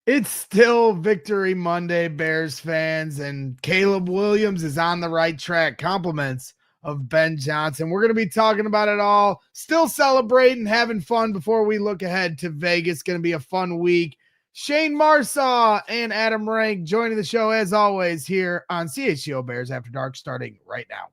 It's still Victory Monday, Bears fans, and Caleb Williams is on the right track. Compliments of Ben Johnson. We're going to be talking about it all, still celebrating, having fun before we look ahead to Vegas. Going to be a fun week. Shayne Marsaw and Adam Rank joining the show as always here on CHGO Bears After Dark, starting right now.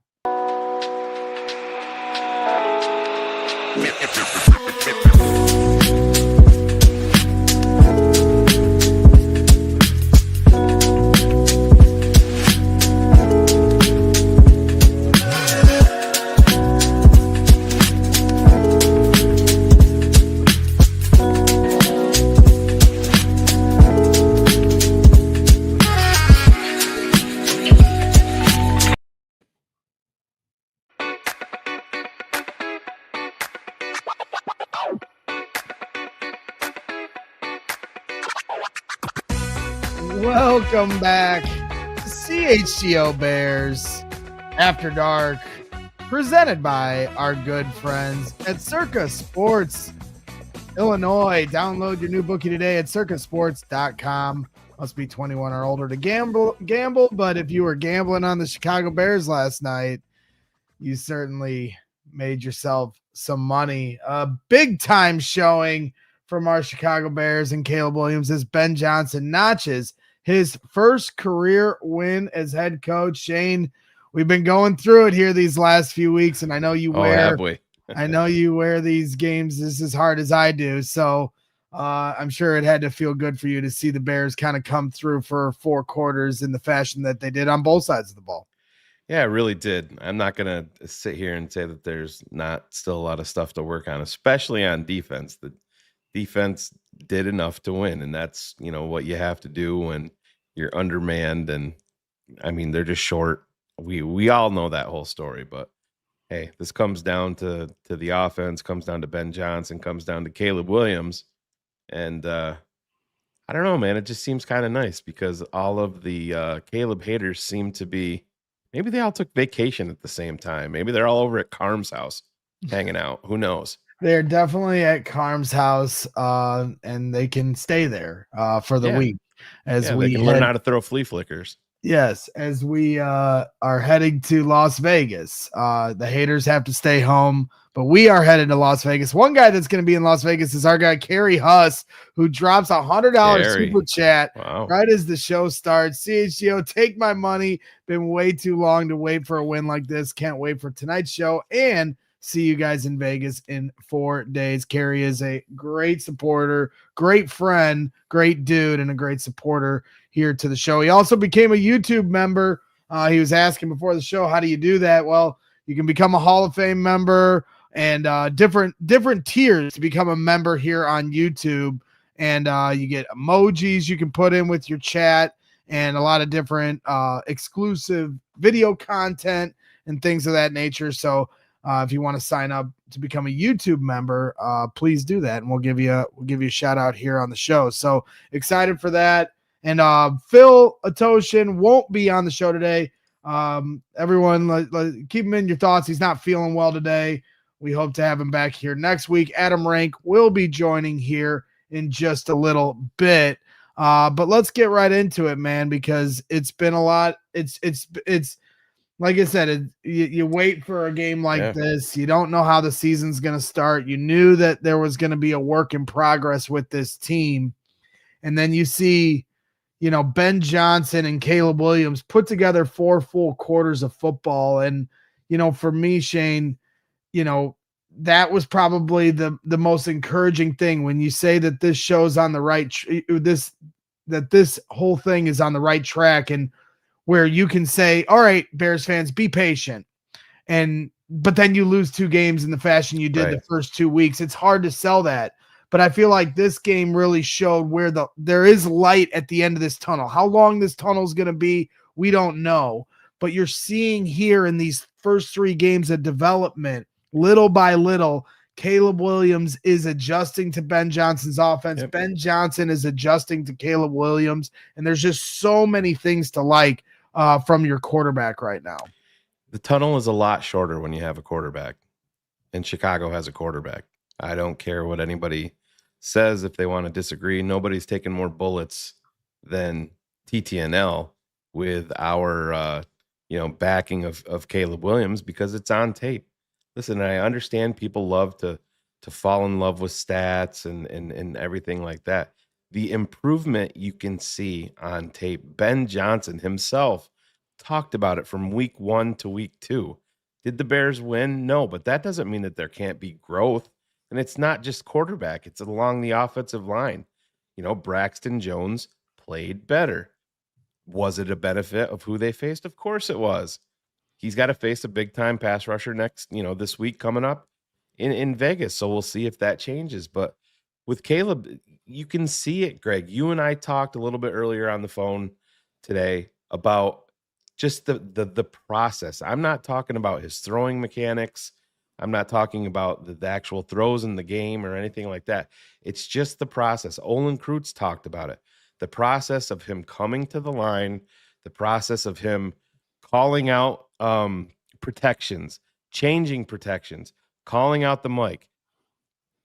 Welcome back to CHGO Bears After Dark, presented by our good friends at Circa Sports Illinois. Download your new bookie today at circasports.com. Must be 21 or older to gamble, but if you were gambling on the Chicago Bears last night, you certainly made yourself some money. A big time showing from our Chicago Bears and Caleb Williams as Ben Johnson notches his first career win as head coach. Shane, we've been going through it here these last few weeks, and I know you I know you wear these games just as hard as I do. So I'm sure it had to feel good for you to see the Bears kind of come through for 4 quarters in the fashion that they did on both sides of the ball. Yeah, it really did. I'm not going to sit here and say that there's not still a lot of stuff to work on, especially on defense. The defense did enough to win, and that's, what you have to do when you're undermanned. And I mean, they're just short. We all know that whole story, but hey, this comes down to the offense, comes down to Ben Johnson, comes down to Caleb Williams. And I don't know, man. It just seems kind of nice because all of the Caleb haters seem to be, maybe they all took vacation at the same time. Maybe they're all over at Carm's house hanging out. Who knows? They're definitely at Carm's house, and they can stay there for the week as we can learn how to throw flea flickers. Yes, as we are heading to Las Vegas. The haters have to stay home, but we are headed to Las Vegas. One guy that's going to be in Las Vegas is our guy, Kerry Huss, who drops $100 super chat right as the show starts. CHGO, take my money. Been way too long to wait for a win like this. Can't wait for tonight's show and see you guys in Vegas in 4 days. Kerry is a great supporter, great friend, great dude, and a great supporter here to the show. He also became a YouTube member. He was asking before the show, how do you do that? Well, you can become a Hall of Fame member and different tiers to become a member here on YouTube. And you get emojis you can put in with your chat and a lot of different exclusive video content and things of that nature. So if you want to sign up to become a YouTube member, please do that, and we'll give you a shout out here on the show. So excited for that. And Phil Ottochian won't be on the show today. Everyone, keep him in your thoughts. He's not feeling well today. We hope to have him back here next week. Adam Rank will be joining here in just a little bit. But let's get right into it, man, because it's been a lot. It's like I said, you wait for a game like this. You don't know how the season's going to start. You knew that there was going to be a work in progress with this team. And then you see, Ben Johnson and Caleb Williams put together 4 full quarters of football. And, for me, Shane, that was probably the most encouraging thing when you say that this show's on the right, that this whole thing is on the right track, and where you can say, all right, Bears fans, be patient. But then you lose 2 games in the fashion you did the first 2 weeks. It's hard to sell that. But I feel like this game really showed where there is light at the end of this tunnel. How long this tunnel is going to be, we don't know. But you're seeing here in these first 3 games of development, little by little, Caleb Williams is adjusting to Ben Johnson's offense. Yep. Ben Johnson is adjusting to Caleb Williams. And there's just so many things to like from your quarterback right now. The tunnel is a lot shorter when you have a quarterback, and Chicago has a quarterback. I don't care what anybody says if they want to disagree. Nobody's taken more bullets than TTNL with our backing of Caleb Williams because it's on tape. Listen, I understand people love to fall in love with stats and everything like that. The improvement you can see on tape. Ben Johnson himself talked about it from week 1 to week 2. Did the Bears win? No, but that doesn't mean that there can't be growth. And it's not just quarterback, it's along the offensive line. Braxton Jones played better. Was it a benefit of who they faced? Of course it was. He's got to face a big time pass rusher next, this week coming up in Vegas. So we'll see if that changes. But with Caleb, you can see it, Greg. You and I talked a little bit earlier on the phone today about just the process. I'm not talking about his throwing mechanics. I'm not talking about the actual throws in the game or anything like that. It's just the process. Olin Kreutz talked about it. The process of him coming to the line, the process of him calling out protections, changing protections, calling out the mic.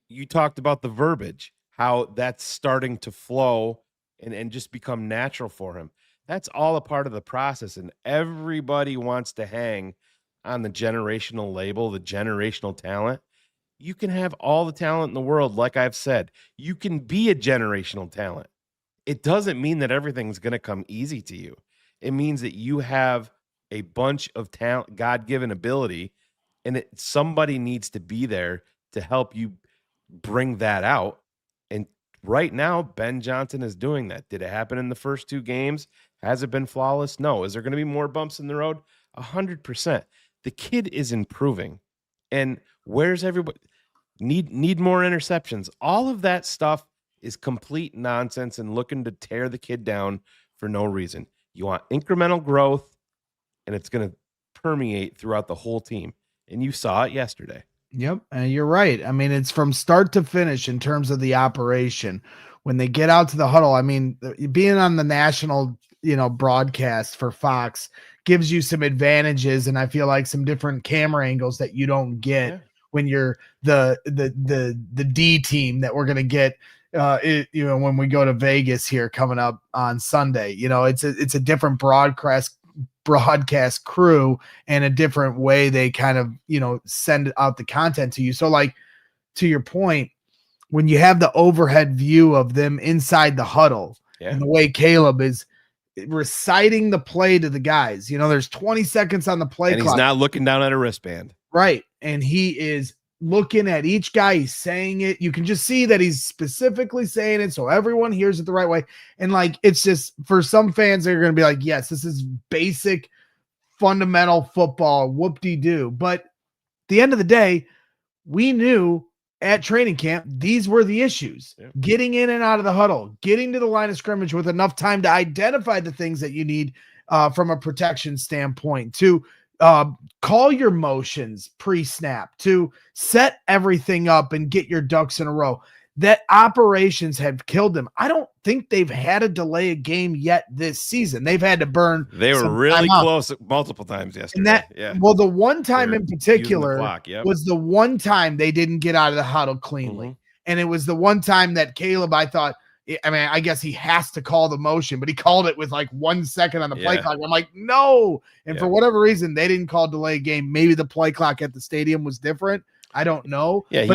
You talked about the verbiage, how that's starting to flow and just become natural for him. That's all a part of the process, and everybody wants to hang on the generational label, the generational talent. You can have all the talent in the world, like I've said. You can be a generational talent. It doesn't mean that everything's going to come easy to you. It means that you have a bunch of talent, God-given ability, and somebody needs to be there to help you bring that out. And right now, Ben Johnson is doing that. Did it happen in the first 2 games? Has it been flawless? No. Is there going to be more bumps in the road? 100%. The kid is improving. And where's everybody? Need more interceptions. All of that stuff is complete nonsense and looking to tear the kid down for no reason. You want incremental growth, and it's going to permeate throughout the whole team. And you saw it yesterday. Yep, you're right. I mean, it's from start to finish in terms of the operation. When they get out to the huddle, I mean, being on the national, broadcast for Fox gives you some advantages, and I feel like some different camera angles that you don't get when you're the D team that we're going to get when we go to Vegas here coming up on Sunday. It's a different broadcast crew and a different way they kind of send out the content to you. So like to your point, when you have the overhead view of them inside the huddle and the way Caleb is reciting the play to the guys, there's 20 seconds on the play and clock. He's not looking down at a wristband, right? And he is looking at each guy. He's saying it. You can just see that he's specifically saying it so everyone hears it the right way. And like, it's just, for some fans, they're going to be like, yes, this is basic fundamental football, whoop-de-doo. But at the end of the day, we knew at training camp, these were the issues. Getting in and out of the huddle, getting to the line of scrimmage with enough time to identify the things that you need from a protection standpoint, to call your motions pre-snap, to set everything up and get your ducks in a row. That operations have killed them. I don't think they've had to delay a game yet this season. They've had to burn. They were really close multiple times yesterday. Well, the one time in particular was the one time they didn't get out of the huddle cleanly. Mm-hmm. And it was the one time that Caleb, I thought, I guess he has to call the motion, but he called it with like 1 second on the play clock. I'm like, no. And for whatever reason, they didn't call delay game. Maybe the play clock at the stadium was different. I don't know. Yeah,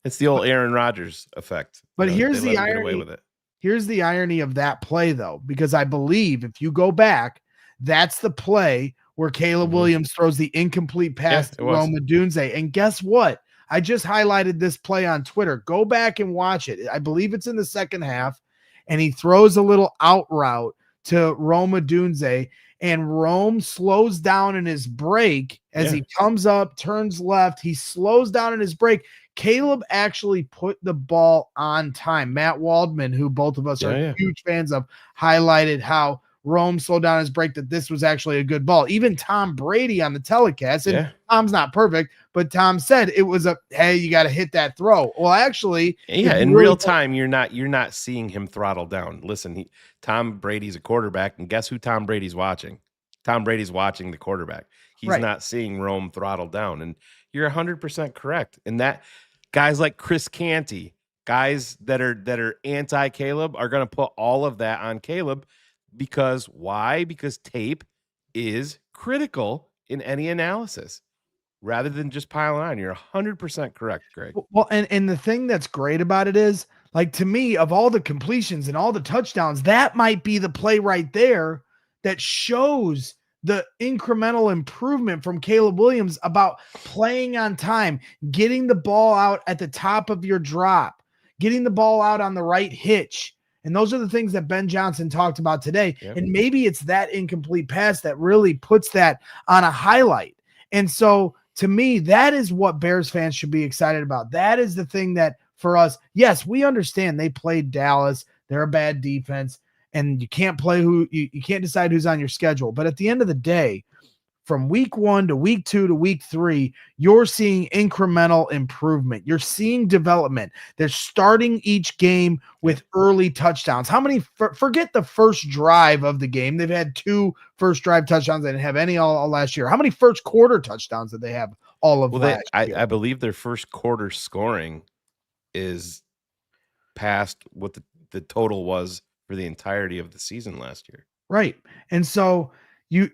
it's the old Aaron Rodgers effect. But here's the irony. With it. Here's the irony of that play, though, because I believe if you go back, that's the play where Caleb Williams throws the incomplete pass to Rome Odunze. And guess what? I just highlighted this play on Twitter. Go back and watch it. I believe it's in the second half, and he throws a little out route to Rome Odunze, and Rome slows down in his break as he comes up, turns left. He slows down in his break. Caleb actually put the ball on time. Matt Waldman, who both of us are huge fans of, highlighted how Rome slowed down his break, that this was actually a good ball. Even Tom Brady on the telecast, and Tom's not perfect, but Tom said it was hey, you got to hit that throw. Well, actually, in real time, you're not seeing him throttle down. Listen, Tom Brady's a quarterback, and guess who Tom Brady's watching? Tom Brady's watching the quarterback. He's not seeing Rome throttle down, and you're 100% correct. And that guys like Chris Canty, guys that are anti Caleb are going to put all of that on Caleb because why? Because tape is critical in any analysis rather than just piling on. You're 100% correct, Greg. Well, and the thing that's great about it is, like, to me, of all the completions and all the touchdowns, that might be the play right there that shows the incremental improvement from Caleb Williams about playing on time, getting the ball out at the top of your drop, getting the ball out on the right hitch. And those are the things that Ben Johnson talked about today. Yep. And maybe it's that incomplete pass that really puts that on a highlight. And so, to me, that is what Bears fans should be excited about. That is the thing that, for us, yes, we understand they played Dallas. They're a bad defense, and you can't play you can't decide who's on your schedule. But at the end of the day, from week 1 to week 2 to week 3, you're seeing incremental improvement. You're seeing development. They're starting each game with early touchdowns. How many, forget the first drive of the game. They've had 2 first drive touchdowns. They didn't have any all last year. How many first quarter touchdowns did they have all of last year? I believe their first quarter scoring is past what the total was for the entirety of the season last year. Right. And so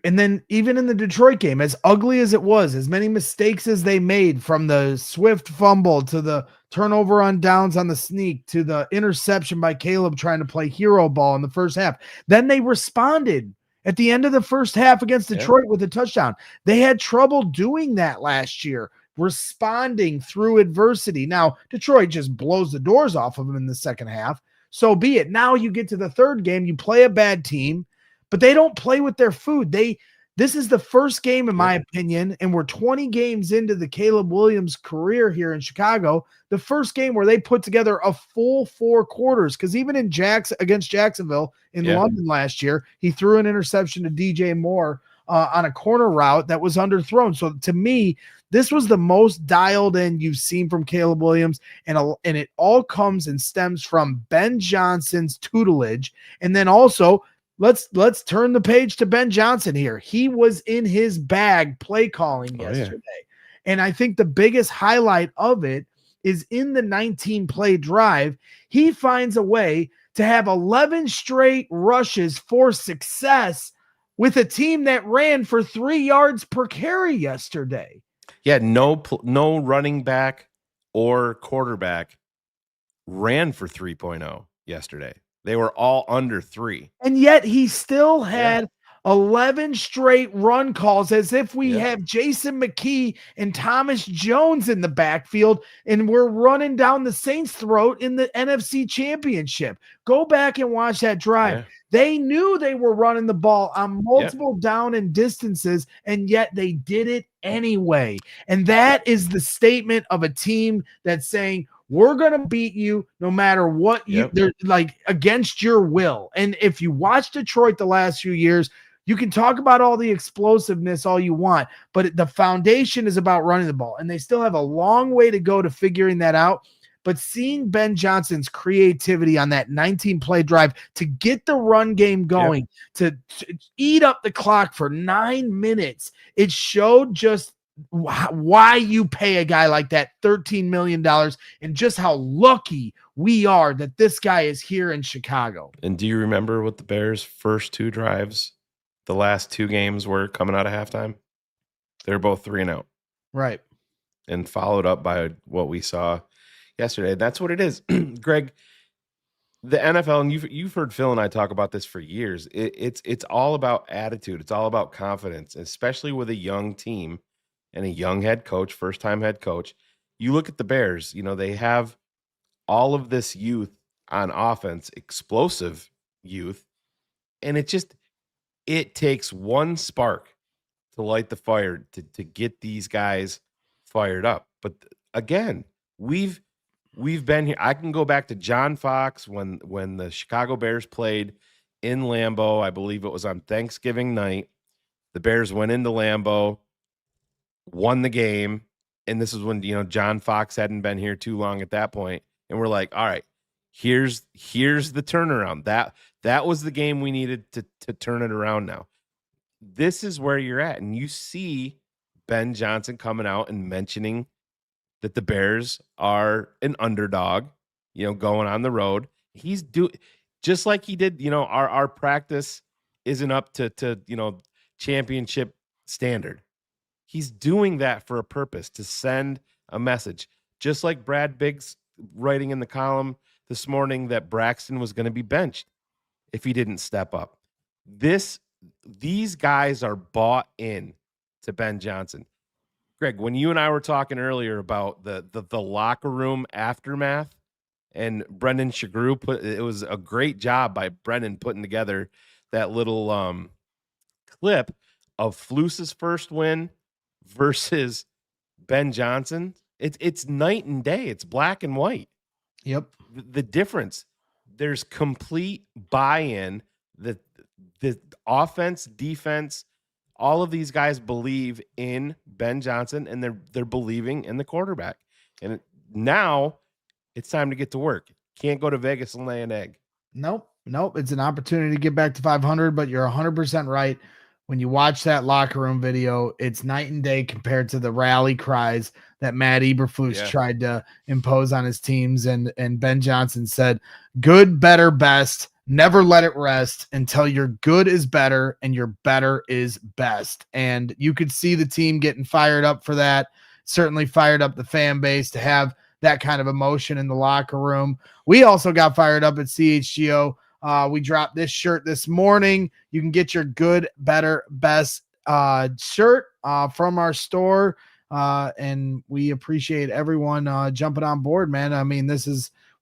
and then even in the Detroit game, as ugly as it was, as many mistakes as they made, from the Swift fumble to the turnover on downs on the sneak to the interception by Caleb trying to play hero ball in the first half, then they responded at the end of the first half against Detroit with a touchdown. They had trouble doing that last year, responding through adversity. Now, Detroit just blows the doors off of them in the second half. So be it. Now you get to the third game, you play a bad team, but they don't play with their food. This is the first game, in my opinion, and we're 20 games into the Caleb Williams career here in Chicago, the first game where they put together a full 4 quarters. Because even in against Jacksonville in London last year, he threw an interception to DJ Moore on a corner route that was underthrown. So to me, this was the most dialed in you've seen from Caleb Williams, and it all comes and stems from Ben Johnson's tutelage, and then also let's turn the page to Ben Johnson here. He was in his bag play calling yesterday. And I think the biggest highlight of it is in the 19 play drive, he finds a way to have 11 straight rushes for success with a team that ran for 3 yards per carry yesterday. Yeah, no running back or quarterback ran for 3.0 yesterday. They were all under 3. And yet he still had 11 straight run calls, as if we have Jason McKee and Thomas Jones in the backfield, and we're running down the Saints' throat in the NFC Championship. Go back and watch that drive. Yeah. They knew they were running the ball on multiple down and distances, and yet they did it anyway. And that is the statement of a team that's saying, we're going to beat you no matter what they're like, against your will. And if you watch Detroit the last few years, you can talk about all the explosiveness all you want, but the foundation is about running the ball, and they still have a long way to go to figuring that out. But seeing Ben Johnson's creativity on that 19-play drive to get the run game going, to eat up the clock for 9 minutes, it showed just why you pay a guy like that $13 million, and just how lucky we are that this guy is here in Chicago. And do you remember what the Bears' first 2 drives, the last 2 games, were coming out of halftime? They're both 3-0. Right. And followed up by what we saw yesterday. That's what it is. Greg, the NFL, and you've heard Phil and I talk about this for years. It's all about attitude. It's all about confidence, especially with a young team and a young head coach, first-time head coach. You look at the Bears, they have all of this youth on offense, explosive youth, and it takes one spark to light the fire to get these guys fired up. But again, we've been here. I can go back to John Fox when the Chicago Bears played in Lambeau. I believe it was on Thanksgiving night. The Bears went into Lambeau, won the game, and this is when John Fox hadn't been here too long at that point, and we're like, all right, here's the turnaround. That was the game we needed to turn it around. Now this is where you're at, and you see Ben Johnson coming out and mentioning that the Bears are an underdog, going on the road. He's just like he did, our practice isn't up to championship standard. He's doing that for a purpose, to send a message. Just like Brad Biggs writing in the column this morning that Braxton was going to be benched if he didn't step up. These guys are bought in to Ben Johnson. Greg, when you and I were talking earlier about the locker room aftermath, and Brendan Shagru it was a great job by Brendan putting together that little clip of Flus's first win versus Ben Johnson. It's night and day. It's black and white. Yep. The difference, there's complete buy-in. The offense, defense, all of these guys believe in Ben Johnson, and they're believing in the quarterback. And now it's time to get to work. Can't go to Vegas and lay an egg. Nope. It's an opportunity to get back to 500, but you're 100% right. When you watch that locker room video, it's night and day compared to the rally cries that Matt Eberflus tried to impose on his teams. And Ben Johnson said, good, better, best. Never let it rest until your good is better and your better is best. And you could see the team getting fired up for that. Certainly fired up the fan base to have that kind of emotion in the locker room. We also got fired up at CHGO. We dropped this shirt this morning. You can get your good, better, best shirt from our store. And we appreciate everyone jumping on board, man. I mean,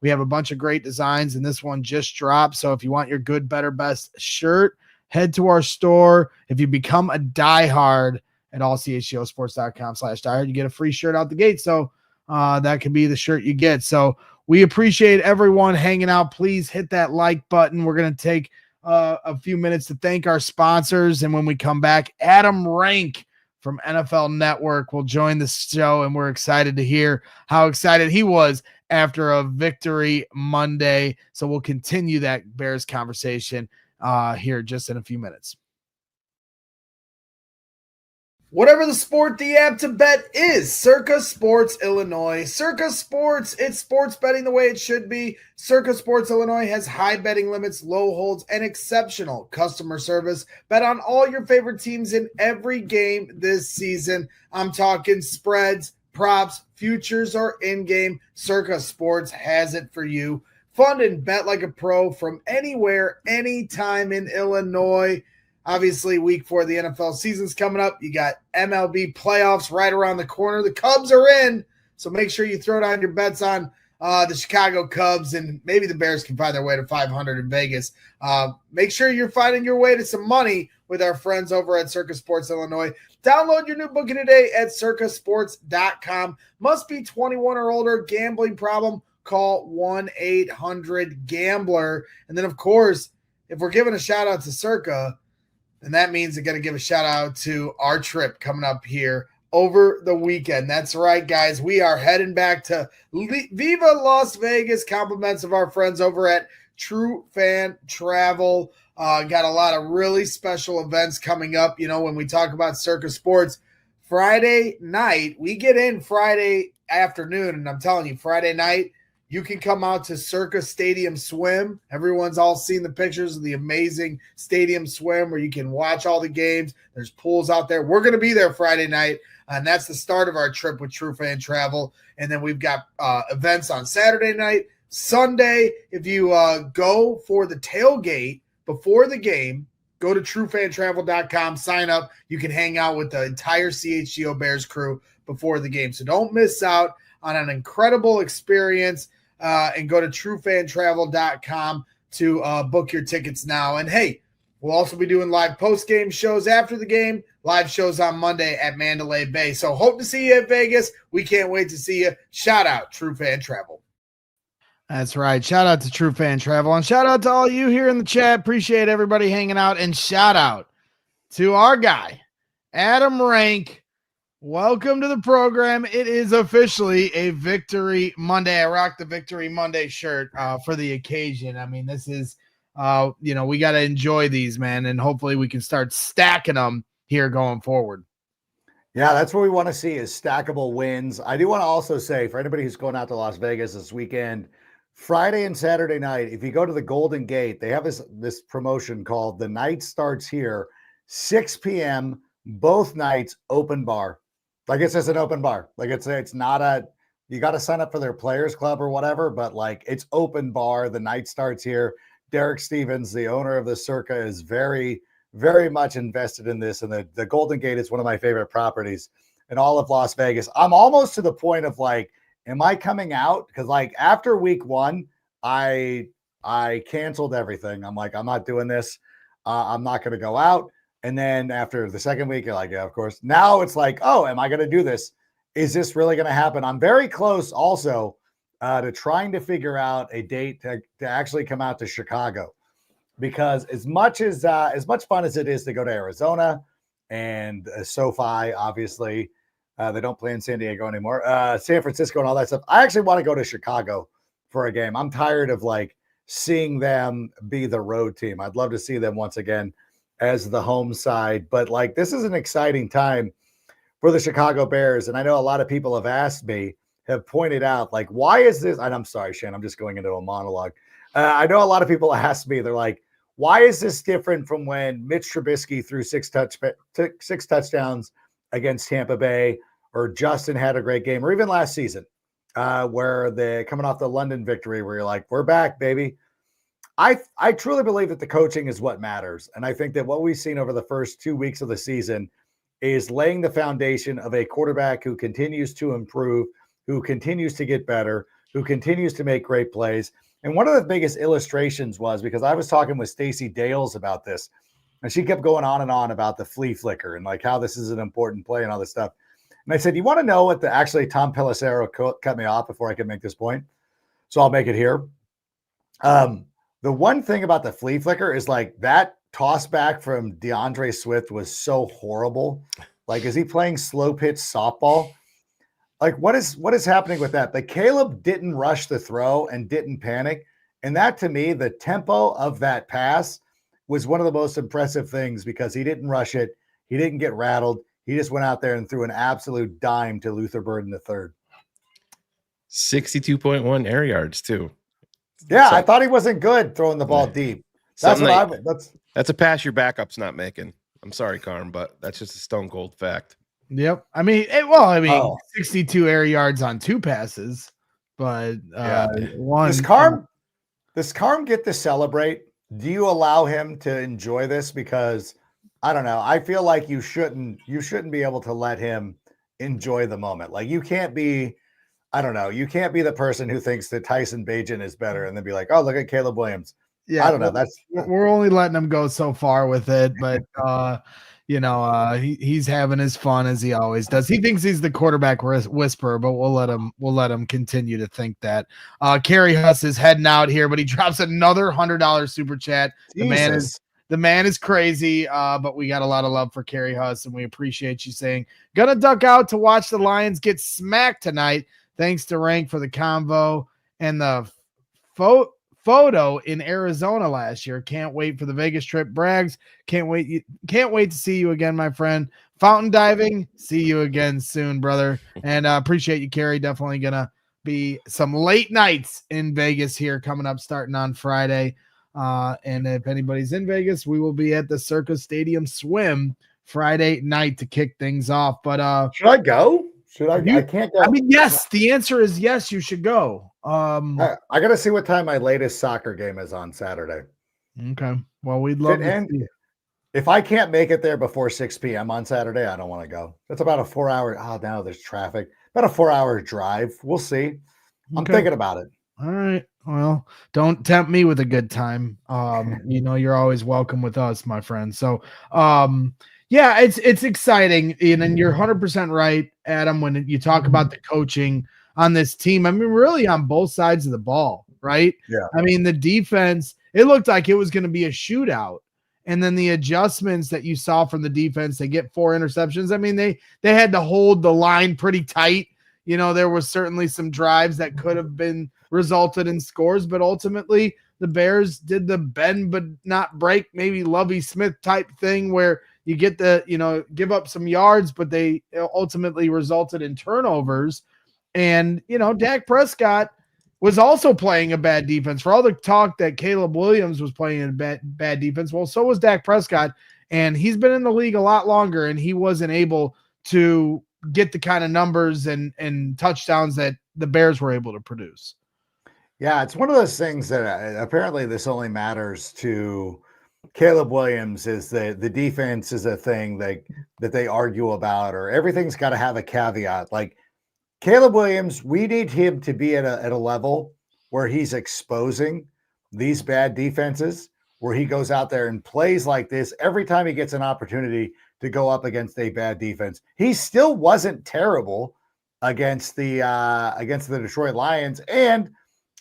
we have a bunch of great designs, and this one just dropped. So if you want your good, better, best shirt, head to our store. If you become a diehard at allchgosports.com/diehard, you get a free shirt out the gate. So that could be the shirt you get. So we appreciate everyone hanging out. Please hit that like button. We're going to take a few minutes to thank our sponsors. And when we come back, Adam Rank from NFL Network will join the show, and we're excited to hear how excited he was after a victory Monday. So we'll continue that Bears conversation here just in a few minutes. Whatever the sport, the app to bet is Circa Sports Illinois. Circa Sports, it's sports betting the way it should be. Circa Sports Illinois has high betting limits, low holds, and exceptional customer service. Bet on all your favorite teams in every game this season. I'm talking spreads, props, futures, or in-game. Circa Sports has it for you. Fund and bet like a pro from anywhere, anytime in Illinois. Obviously, week 4 of the NFL season's coming up. You got MLB playoffs right around the corner. The Cubs are in, so make sure you throw down your bets on the Chicago Cubs, and maybe the Bears can find their way to 500 in Vegas. Make sure you're finding your way to some money with our friends over at Circa Sports Illinois. Download your new booking today at circasports.com. Must be 21 or older. Gambling problem? Call 1-800-GAMBLER. And then, of course, if we're giving a shout-out to Circa, and that means they're going to give a shout out to our trip coming up here over the weekend. That's right, guys. We are heading back to Viva Las Vegas. Compliments of our friends over at True Fan Travel. Got a lot of really special events coming up. You know, when we talk about Circa Sports, Friday night, we get in Friday afternoon. And I'm telling you, Friday night, you can come out to Circa Stadium Swim. Everyone's all seen the pictures of the amazing Stadium Swim where you can watch all the games. There's pools out there. We're going to be there Friday night, and that's the start of our trip with True Fan Travel. And then we've got events on Saturday night, Sunday. If you go for the tailgate before the game, go to truefantravel.com, sign up. You can hang out with the entire CHGO Bears crew before the game. So don't miss out on an incredible experience. And go to truefantravel.com to book your tickets now. And, hey, we'll also be doing live post-game shows after the game, live shows on Monday at Mandalay Bay. So hope to see you at Vegas. We can't wait to see you. Shout out True Fan Travel. That's right. Shout out to True Fan Travel. And shout out to all you here in the chat. Appreciate everybody hanging out. And shout out to our guy, Adam Rank. Welcome to the program. It is officially a Victory Monday. I rocked the Victory Monday shirt for the occasion. I mean, this is, we got to enjoy these, man, and hopefully we can start stacking them here going forward. Yeah, that's what we want to see is stackable wins. I do want to also say for anybody who's going out to Las Vegas this weekend, Friday and Saturday night, if you go to the Golden Gate, they have this promotion called The Night Starts Here, 6 p.m., both nights, open bar. Like it's just an open bar. Like it's not a, you got to sign up for their players club or whatever, but like it's open bar. The night starts here. Derek Stevens, the owner of the Circa, is very, very much invested in this. And the Golden Gate is one of my favorite properties in all of Las Vegas. I'm almost to the point of like, am I coming out? Because like after week one, I canceled everything. I'm like, I'm not doing this. I'm not going to go out. And then after the second week, you're like, yeah, of course. Now it's like, oh, am I going to do this? Is this really going to happen? I'm very close also to trying to figure out a date to actually come out to Chicago, because as much fun as it is to go to Arizona and SoFi, obviously, they don't play in San Diego anymore, San Francisco and all that stuff. I actually want to go to Chicago for a game. I'm tired of like seeing them be the road team. I'd love to see them once again as the home side, but like this is an exciting time for the Chicago Bears. And I know a lot of people have pointed out, like, why is this? And I'm sorry, Shane, I'm just going into a monologue. I know a lot of people asked me, they're like, why is this different from when Mitch Trubisky threw six touchdowns against Tampa Bay, or Justin had a great game, or even last season, where they're coming off the London victory, where you're like, we're back, baby. I truly believe that the coaching is what matters. And I think that what we've seen over the first 2 weeks of the season is laying the foundation of a quarterback who continues to improve, who continues to get better, who continues to make great plays. And one of the biggest illustrations was, because I was talking with Stacey Dales about this, and she kept going on and on about the flea flicker and like how this is an important play and all this stuff. And I said, you want to know what actually Tom Pelissero cut me off before I could make this point? So I'll make it here. The one thing about the flea flicker is like that toss back from DeAndre Swift was so horrible. Like, is he playing slow pitch softball? Like, what is happening with that? But Caleb didn't rush the throw and didn't panic. And that, to me, the tempo of that pass was one of the most impressive things, because he didn't rush it. He didn't get rattled. He just went out there and threw an absolute dime to Luther Bird in the third. 62.1 air yards too. Yeah, I thought he wasn't good throwing the ball deep. That's a pass your backup's not making. I'm sorry, Carm, but that's just a stone cold fact. Yep. I mean, 62 air yards on 2 passes, but one. Does Carm get to celebrate? Do you allow him to enjoy this? Because I don't know. I feel like you shouldn't be able to let him enjoy the moment. Like, you can't be, I don't know. You can't be the person who thinks that Tyson Bagent is better and then be like, oh, look at Caleb Williams. Yeah, I don't know. We're only letting him go so far with it, but he's having his fun as he always does. He thinks he's the quarterback whisperer, but we'll let him continue to think that. Kerry Huss is heading out here, but he drops another $100 super chat. Jesus. The man is crazy, but we got a lot of love for Kerry Huss, and we appreciate you saying, gonna duck out to watch the Lions get smacked tonight. Thanks to Rank for the convo and the photo in Arizona last year. Can't wait for the Vegas trip. Braggs, can't wait to see you again, my friend. Fountain diving, see you again soon, brother. And appreciate you, Kerry. Definitely gonna be some late nights in Vegas here coming up, starting on Friday. And if anybody's in Vegas, we will be at the Circa Stadium Swim Friday night to kick things off. But should I go? I can't go. I mean, yes. The answer is yes. You should go. I got to see what time my latest soccer game is on Saturday. Okay. Well, we'd love to see it. If I can't make it there before 6 p.m. on Saturday, I don't want to go. That's about a 4-hour. Oh, now there's traffic. About a 4-hour drive. We'll see. I'm thinking about it. All right. Well, don't tempt me with a good time. You're always welcome with us, my friend. So, yeah, it's exciting. And you're 100% right, Adam, when you talk about the coaching on this team. I mean, really on both sides of the ball, right? Yeah. I mean, the defense, it looked like it was going to be a shootout. And then the adjustments that you saw from the defense, they get 4 interceptions. I mean, they had to hold the line pretty tight. There was certainly some drives that could have been resulted in scores, but ultimately the Bears did the bend but not break, maybe Lovie Smith type thing where you get give up some yards, but they ultimately resulted in turnovers. And, Dak Prescott, was also playing a bad defense. For all the talk that Caleb Williams was playing a bad defense, well, so was Dak Prescott, and he's been in the league a lot longer, and he wasn't able to get the kind of numbers and touchdowns that the Bears were able to produce. Yeah, it's one of those things that apparently this only matters to Caleb Williams, is the defense is a thing that they argue about, or everything's got to have a caveat. Like Caleb Williams, we need him to be at a level where he's exposing these bad defenses, where he goes out there and plays like this every time he gets an opportunity to go up against a bad defense. He still wasn't terrible against the Detroit Lions, and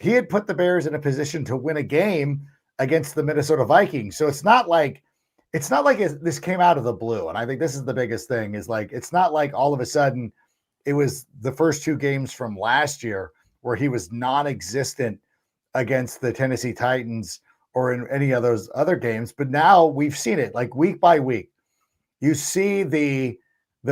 he had put the Bears in a position to win a game against the Minnesota Vikings. So it's not like this came out of the blue. And I think this is the biggest thing, is like, it's not like all of a sudden it was the first two games from last year where he was non-existent against the Tennessee Titans or in any of those other games. But now we've seen it like week by week. You see the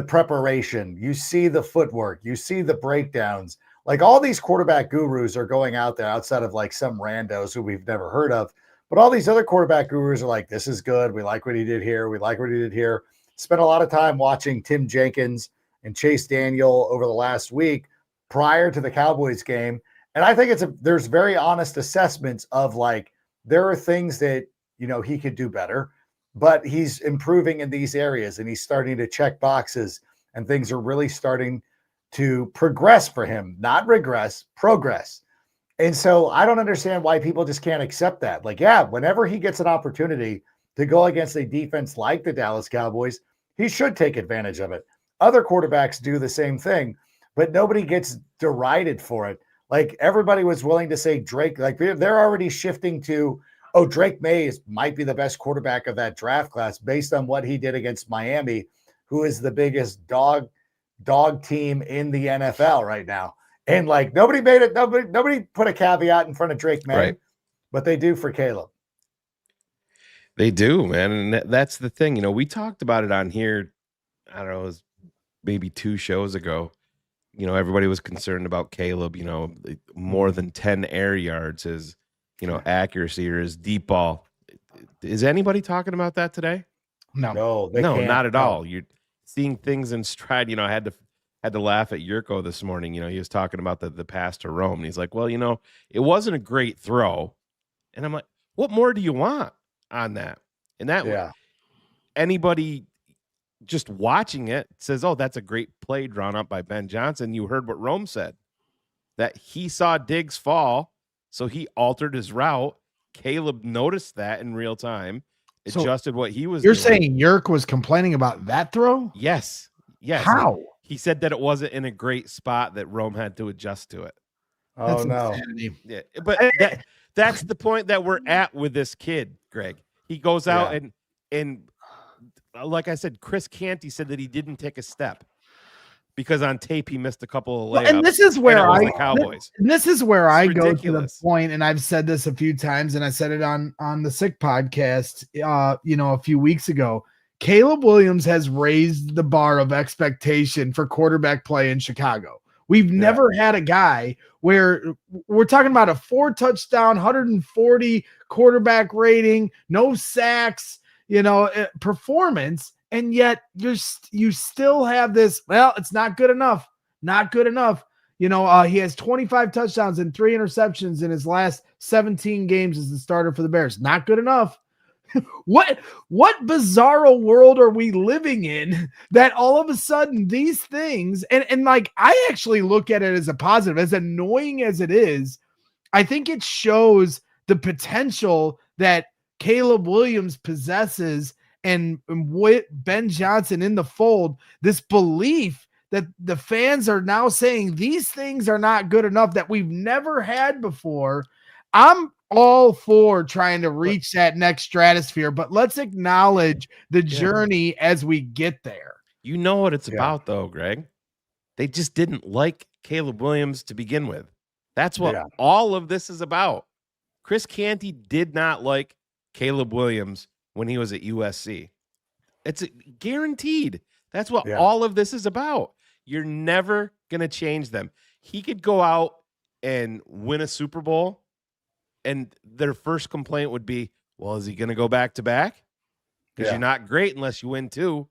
preparation, you see the footwork, you see the breakdowns. Like all these quarterback gurus are going out there, outside of like some randos who we've never heard of. But all these other quarterback gurus are like, this is good. We like what he did here. We like what he did here. Spent a lot of time watching Tim Jenkins and Chase Daniel over the last week prior to the Cowboys game. And I think there's very honest assessments of like, there are things that, he could do better, but he's improving in these areas and he's starting to check boxes, and things are really starting to progress for him, not regress, progress. And so I don't understand why people just can't accept that. Like, yeah, whenever he gets an opportunity to go against a defense like the Dallas Cowboys, he should take advantage of it. Other quarterbacks do the same thing, but nobody gets derided for it. Like everybody was willing to say Drake, like they're already shifting to, oh, Drake May might be the best quarterback of that draft class based on what he did against Miami, who is the biggest dog team in the NFL right now. And like nobody put a caveat in front of Drake May, right, but they do for Caleb. They do, man. And that's the thing. We talked about it on here, I don't know, it was maybe 2 shows ago. Everybody was concerned about Caleb, more than 10 air yards, his, accuracy, or his deep ball. Is anybody talking about that today? No, not at all. You're seeing things in stride. I had to laugh at Yurko this morning. He was talking about the pass to Rome, and he's like, well, it wasn't a great throw. And I'm like, what more do you want on that? And that anybody just watching it says, oh, that's a great play drawn up by Ben Johnson. You heard what Rome said, that he saw Diggs fall, so he altered his route. Caleb noticed that in real time, adjusted what he was doing. You're saying Yerk was complaining about that throw? Yes. How? He said that it wasn't in a great spot, that Rome had to adjust to it. Oh, no. Yeah, but that's the point that we're at with this kid, Greg. He goes out and like I said, Chris Canty said that he didn't take a step because on tape he missed a couple of layups. And this is where the Cowboys. This is where I go to the point, and I've said this a few times, and I said it on the Sick podcast, a few weeks ago. Caleb Williams has raised the bar of expectation for quarterback play in Chicago. We've never had a guy where we're talking about a 4-touchdown, 140 quarterback rating, no sacks, performance. And yet you still have this, well, it's not good enough. Not good enough. He has 25 touchdowns and 3 interceptions in his last 17 games as the starter for the Bears. Not good enough. What bizarro world are we living in that all of a sudden these things, and like, I actually look at it as a positive, as annoying as it is. I think it shows the potential that Caleb Williams possesses, and with Ben Johnson in the fold, this belief that the fans are now saying these things are not good enough, that we've never had before. I'm all for trying to reach that next stratosphere, but let's acknowledge the journey as we get there. You know what it's about, though, Greg. They just didn't like Caleb Williams to begin with. That's what all of this is about. Chris Canty did not like Caleb Williams when he was at USC. It's guaranteed. That's what all of this is about. You're never going to change them. He could go out and win a Super Bowl, and their first complaint would be, well, is he going to go back to back? Because you're not great unless you win 2.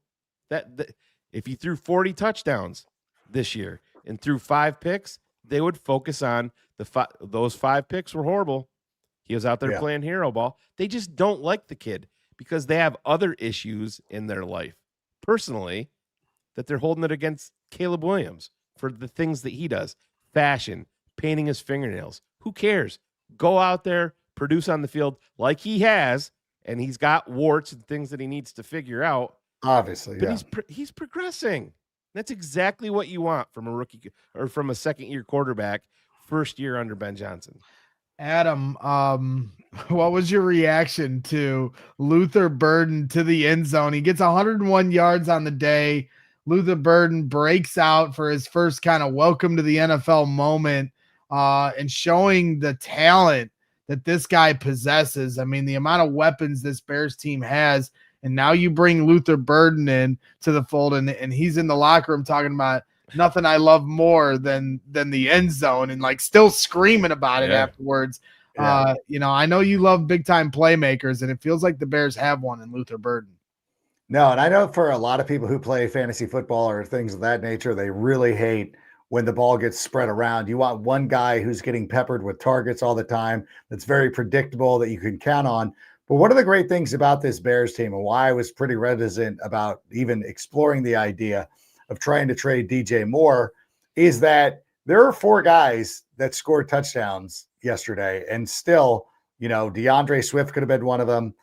That if he threw 40 touchdowns this year and threw 5 picks, they would focus on those 5 picks were horrible. He was out there playing hero ball. They just don't like the kid because they have other issues in their life personally that they're holding it against Caleb Williams for the things that he does. Fashion, painting his fingernails. Who cares? Go out there, produce on the field like he has, and he's got warts and things that he needs to figure out. Obviously, but he's progressing. That's exactly what you want from a rookie or from a second-year quarterback, first year under Ben Johnson. Adam, what was your reaction to Luther Burden to the end zone? He gets 101 yards on the day. Luther Burden breaks out for his first kind of welcome to the NFL moment, and showing the talent that this guy possesses. I mean, the amount of weapons this Bears team has, and now you bring Luther Burden in to the fold, and he's in the locker room talking about nothing I love more than the end zone, and like still screaming about it afterwards. I know you love big time playmakers, and it feels like the Bears have one in Luther Burden. No, and I know for a lot of people who play fantasy football or things of that nature, they really hate when the ball gets spread around. You want one guy who's getting peppered with targets all the time, that's very predictable, that you can count on. But one of the great things about this Bears team, and why I was pretty reticent about even exploring the idea of trying to trade DJ Moore, is that there are 4 guys that scored touchdowns yesterday, and still, DeAndre Swift could have been one of them.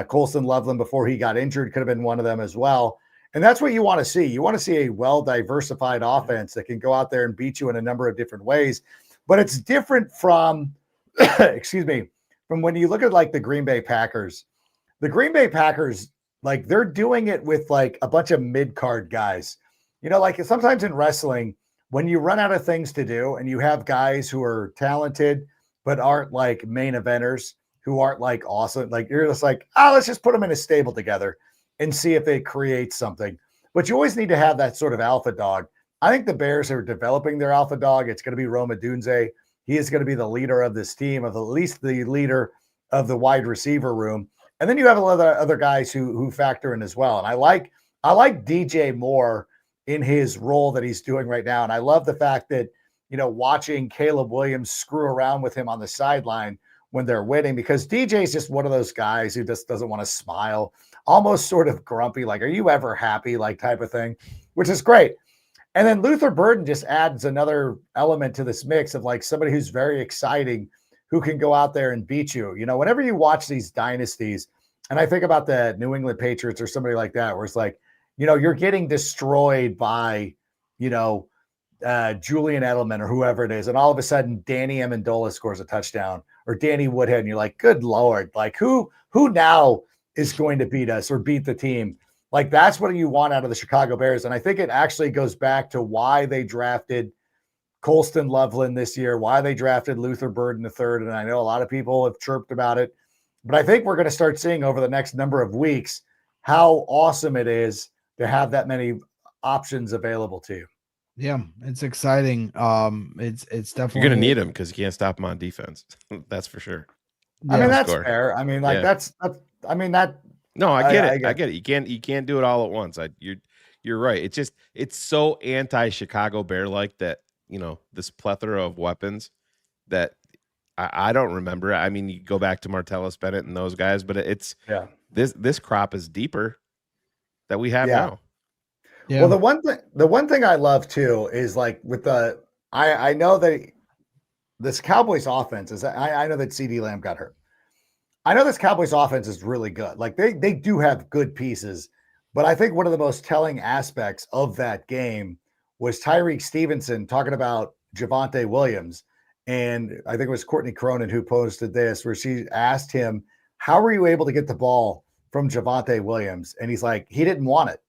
Colston Loveland, before he got injured, could have been one of them as well. And that's what you want to see. You want to see a well-diversified offense that can go out there and beat you in a number of different ways. But it's different from, from when you look at like the Green Bay Packers. The Green Bay Packers, like they're doing it with like a bunch of mid-card guys. Like sometimes in wrestling, when you run out of things to do and you have guys who are talented but aren't like main eventers, who aren't like awesome, like you're just like, let's just put them in a stable together and see if they create something. But you always need to have that sort of alpha dog. I think the Bears are developing their alpha dog. It's going to be Rome Odunze. He is going to be the leader of this team, of at least the leader of the wide receiver room. And then you have a lot of other guys who factor in as well. And I like DJ Moore in his role that he's doing right now. And I love the fact that, watching Caleb Williams screw around with him on the sideline when they're winning, because DJ is just one of those guys who just doesn't want to smile, almost sort of grumpy, like, are you ever happy, like type of thing, which is great. And then Luther Burden just adds another element to this mix of like somebody who's very exciting, who can go out there and beat you. Whenever you watch these dynasties, and I think about the New England Patriots or somebody like that, where it's like, you're getting destroyed by, Julian Edelman or whoever it is. And all of a sudden, Danny Amendola scores a touchdown, or Danny Woodhead. And you're like, good Lord, like who now is going to beat us or beat the team? Like that's what you want out of the Chicago Bears. And I think it actually goes back to why they drafted Colston Loveland this year, why they drafted Luther Burden III. And I know a lot of people have chirped about it, but I think we're going to start seeing over the next number of weeks how awesome it is to have that many options available to you. Yeah, it's exciting. It's definitely, you're going to need him because you can't stop him on defense. That's for sure. Yeah, I mean, that's fair. I mean, like that's no, I get it. I get it. You can't do it all at once. You're right. It's so anti-Chicago Bear like that, this plethora of weapons that I don't remember. I mean, you go back to Martellus Bennett and those guys, but this crop is deeper that we have now. Yeah. Well, the one thing I love too is like with I know that this Cowboys offense is, I know that CeeDee Lamb got hurt. I know this Cowboys offense is really good. Like they do have good pieces, but I think one of the most telling aspects of that game was Tyreek Stevenson talking about Javonte Williams. And I think it was Courtney Cronin who posted this, where she asked him, how were you able to get the ball from Javonte Williams? And he's like, he didn't want it.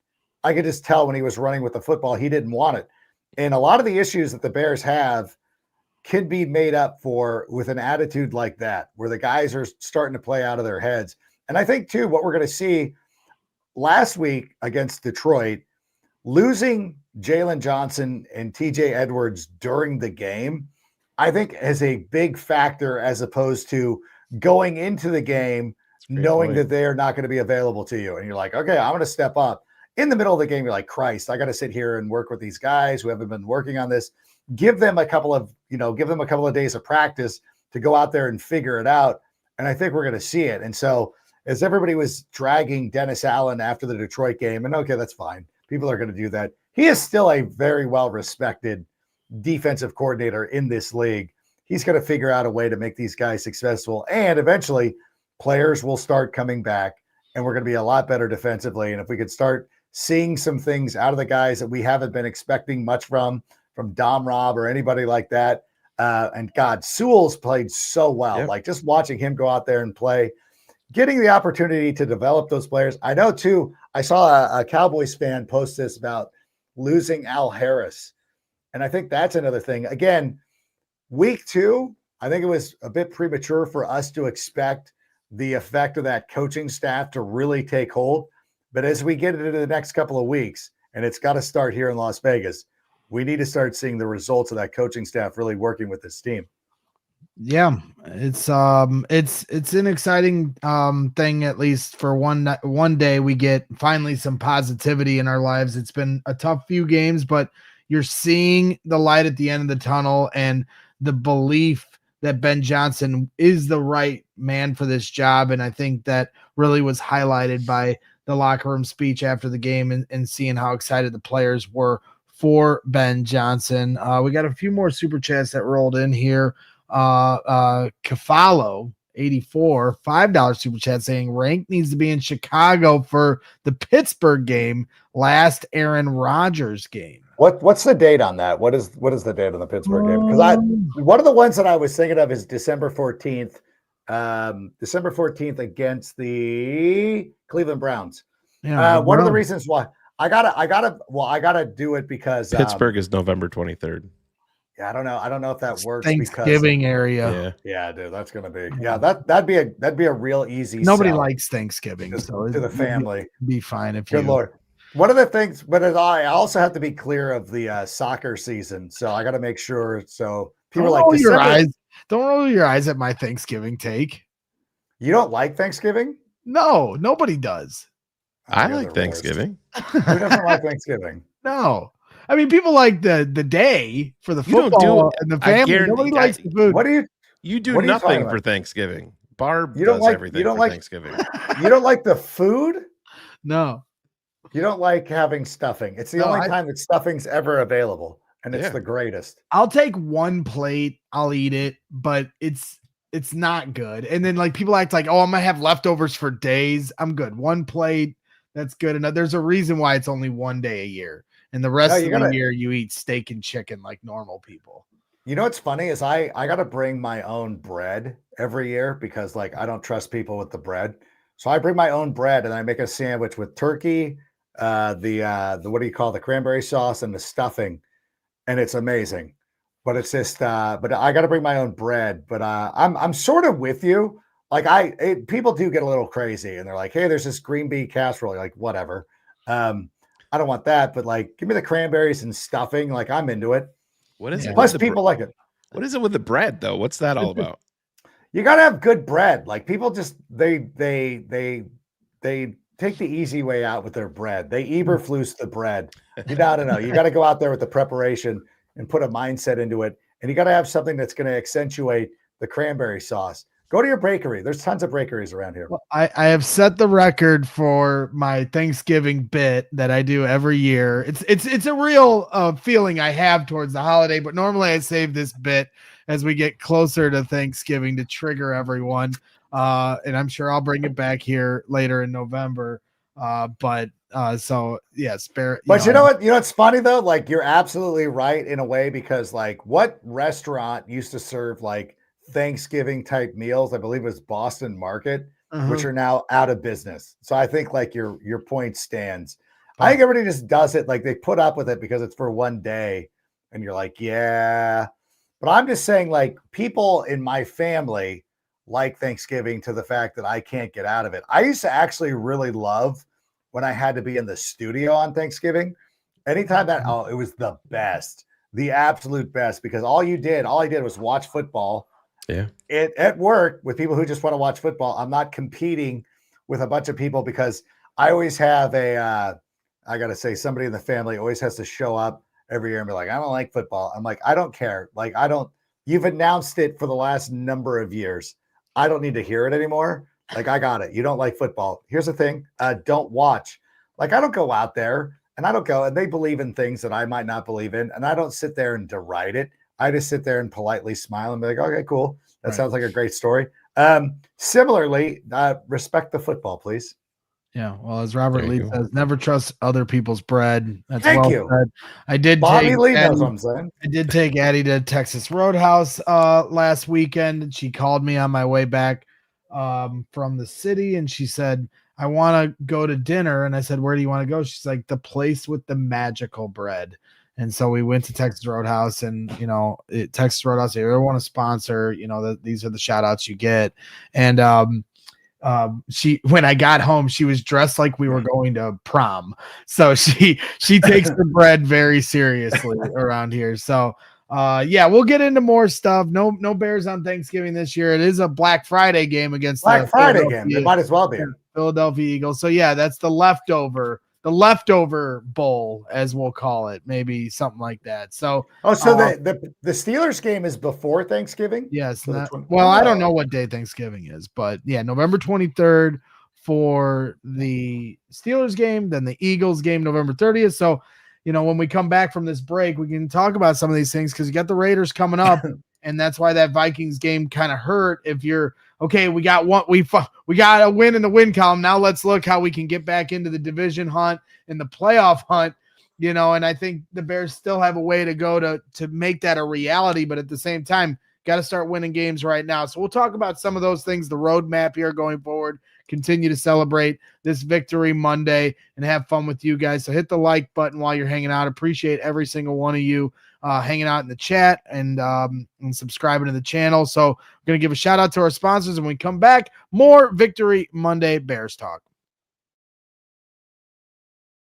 I could just tell when he was running with the football, he didn't want it. And a lot of the issues that the Bears have can be made up for with an attitude like that, where the guys are starting to play out of their heads. And I think too, what we're going to see last week against Detroit, losing Jalen Johnson and TJ Edwards during the game, I think is a big factor as opposed to going into the game knowing that they're not going to be available to you. And you're like, okay, I'm going to step up. In the middle of the game, you're like, Christ, I got to sit here and work with these guys who haven't been working on this. Give them a couple of days of practice to go out there and figure it out. And I think we're going to see it. And so as everybody was dragging Dennis Allen after the Detroit game, and okay, that's fine. People are going to do that. He is still a very well-respected defensive coordinator in this league. He's going to figure out a way to make these guys successful. And eventually players will start coming back and we're going to be a lot better defensively. And if we could start seeing some things out of the guys that we haven't been expecting much from Dom Robb or anybody like that. And God, Sewell's played so well. Yep. Like just watching him go out there and play, getting the opportunity to develop those players. I know too, I saw a Cowboys fan post this about losing Al Harris. And I think that's another thing. Again, week 2, I think it was a bit premature for us to expect the effect of that coaching staff to really take hold. But as we get into the next couple of weeks, and it's got to start here in Las Vegas, we need to start seeing the results of that coaching staff really working with this team. Yeah, it's an exciting thing, at least for one day we get finally some positivity in our lives. It's been a tough few games, but you're seeing the light at the end of the tunnel and the belief that Ben Johnson is the right man for this job. And I think that really was highlighted by the locker room speech after the game and seeing how excited the players were for Ben Johnson. We got a few more super chats that rolled in here. Kafalo 84 $5 super chat saying Rank needs to be in Chicago for the Pittsburgh game, last Aaron Rodgers game. What's the date on that? What is the date on the Pittsburgh game? Because one of the ones that I was thinking of is December 14th. December 14th against the Cleveland Browns. Yeah, one of the reasons why I gotta do it because Pittsburgh is November 23rd. Yeah, I don't know if that works. Thanksgiving area. Yeah, dude, that's gonna be that'd be a real easy. Nobody likes Thanksgiving, so to the family. Be fine if Good Lord. One of the things, but I also have to be clear of the soccer season, so I got to make sure. So people don't roll your eyes at my Thanksgiving take. You don't like Thanksgiving? No, nobody does. I like Thanksgiving. Who doesn't like Thanksgiving? No. I mean, people like the day for the football and the family. Nobody likes the food. You do nothing for Thanksgiving. Barb does everything for Thanksgiving. You don't like the food? No. You don't like having stuffing. It's the only time that stuffing's ever available, and it's the greatest. I'll take one plate. I'll eat it, but it's not good. And then like people act like, oh, I'm gonna have leftovers for days. I'm good. One plate, that's good enough. There's a reason why it's only one day a year, and the rest of the year you eat steak and chicken like normal people. You know what's funny is I got to bring my own bread every year because like I don't trust people with the bread, so I bring my own bread and I make a sandwich with turkey. The what do you call the cranberry sauce and the stuffing, and it's amazing. But it's just but I got to bring my own bread. But I'm sort of with you. Like people do get a little crazy and they're like, hey, there's this green bean casserole. You're like, whatever. I don't want that, but like give me the cranberries and stuffing. Like I'm into it. What is it? Plus people like it. What is it with the bread though? What's that all about? You got to have good bread. Like people just they take the easy way out with their bread. They Eberflus the bread. You know. You got to go out there with the preparation and put a mindset into it. And you got to have something that's going to accentuate the cranberry sauce. Go to your bakery. There's tons of bakeries around here. Well, I have set the record for my Thanksgiving bit that I do every year. It's a real feeling I have towards the holiday, but normally I save this bit as we get closer to Thanksgiving to trigger everyone. And I'm sure I'll bring it back here later in November. So yeah, spare. But you know what? You know what's funny though? Like you're absolutely right in a way because like what restaurant used to serve like Thanksgiving type meals? I believe it was Boston Market, which are now out of business. So I think like your point stands. I think everybody just does it like they put up with it because it's for one day, and you're like, yeah. But I'm just saying, like people in my family like Thanksgiving to the fact that I can't get out of it. I used to actually really love when I had to be in the studio on Thanksgiving. Anytime that, it was the best. the absolute best, because all I did was watch football. Yeah. At work with people who just want to watch football. I'm not competing with a bunch of people, because I always have I got to say, somebody in the family always has to show up every year and be like, I don't like football. I'm like, I don't care. Like, you've announced it for the last number of years. I don't need to hear it anymore. Like, I got it. You don't like football. Here's the thing. Don't watch. Like, I don't go out there and they believe in things that I might not believe in. And I don't sit there and deride it. I just sit there and politely smile and be like, okay, cool. That sounds like a great story. Similarly, respect the football, please. Yeah. Well, as Robert Lee says, never trust other people's bread. That's Thank you. Said. I did Bobby Lee knows what I'm saying. I did take Addie to Texas Roadhouse last weekend, and she called me on my way back from the city, and she said, I want to go to dinner. And I said, where do you want to go? She's like, the place with the magical bread. And so we went to Texas Roadhouse, and, Texas Roadhouse, if you ever want to sponsor, these are the shout outs you get. And, when I got home, she was dressed like we were going to prom. So she takes the bread very seriously around here. So, we'll get into more stuff. No Bears on Thanksgiving this year. It is a Black Friday game against Black Friday game. It might as well be Philadelphia Eagles. So that's the leftover bowl, as we'll call it, maybe something like that. So, the Steelers game is before Thanksgiving. Yes. I don't know what day Thanksgiving is, but November 23rd for the Steelers game, then the Eagles game, November 30th. So, when we come back from this break, we can talk about some of these things, because you got the Raiders coming up. And that's why that Vikings game kind of hurt. If you're okay, we got a win in the win column. Now let's look how we can get back into the division hunt and the playoff hunt, and I think the Bears still have a way to go to make that a reality. But at the same time, got to start winning games right now. So we'll talk about some of those things, the roadmap here going forward, continue to celebrate this Victory Monday and have fun with you guys. So hit the like button while you're hanging out. Appreciate every single one of you hanging out in the chat and subscribing to the channel. So we're going to give a shout out to our sponsors, and when we come back, more Victory Monday Bears talk.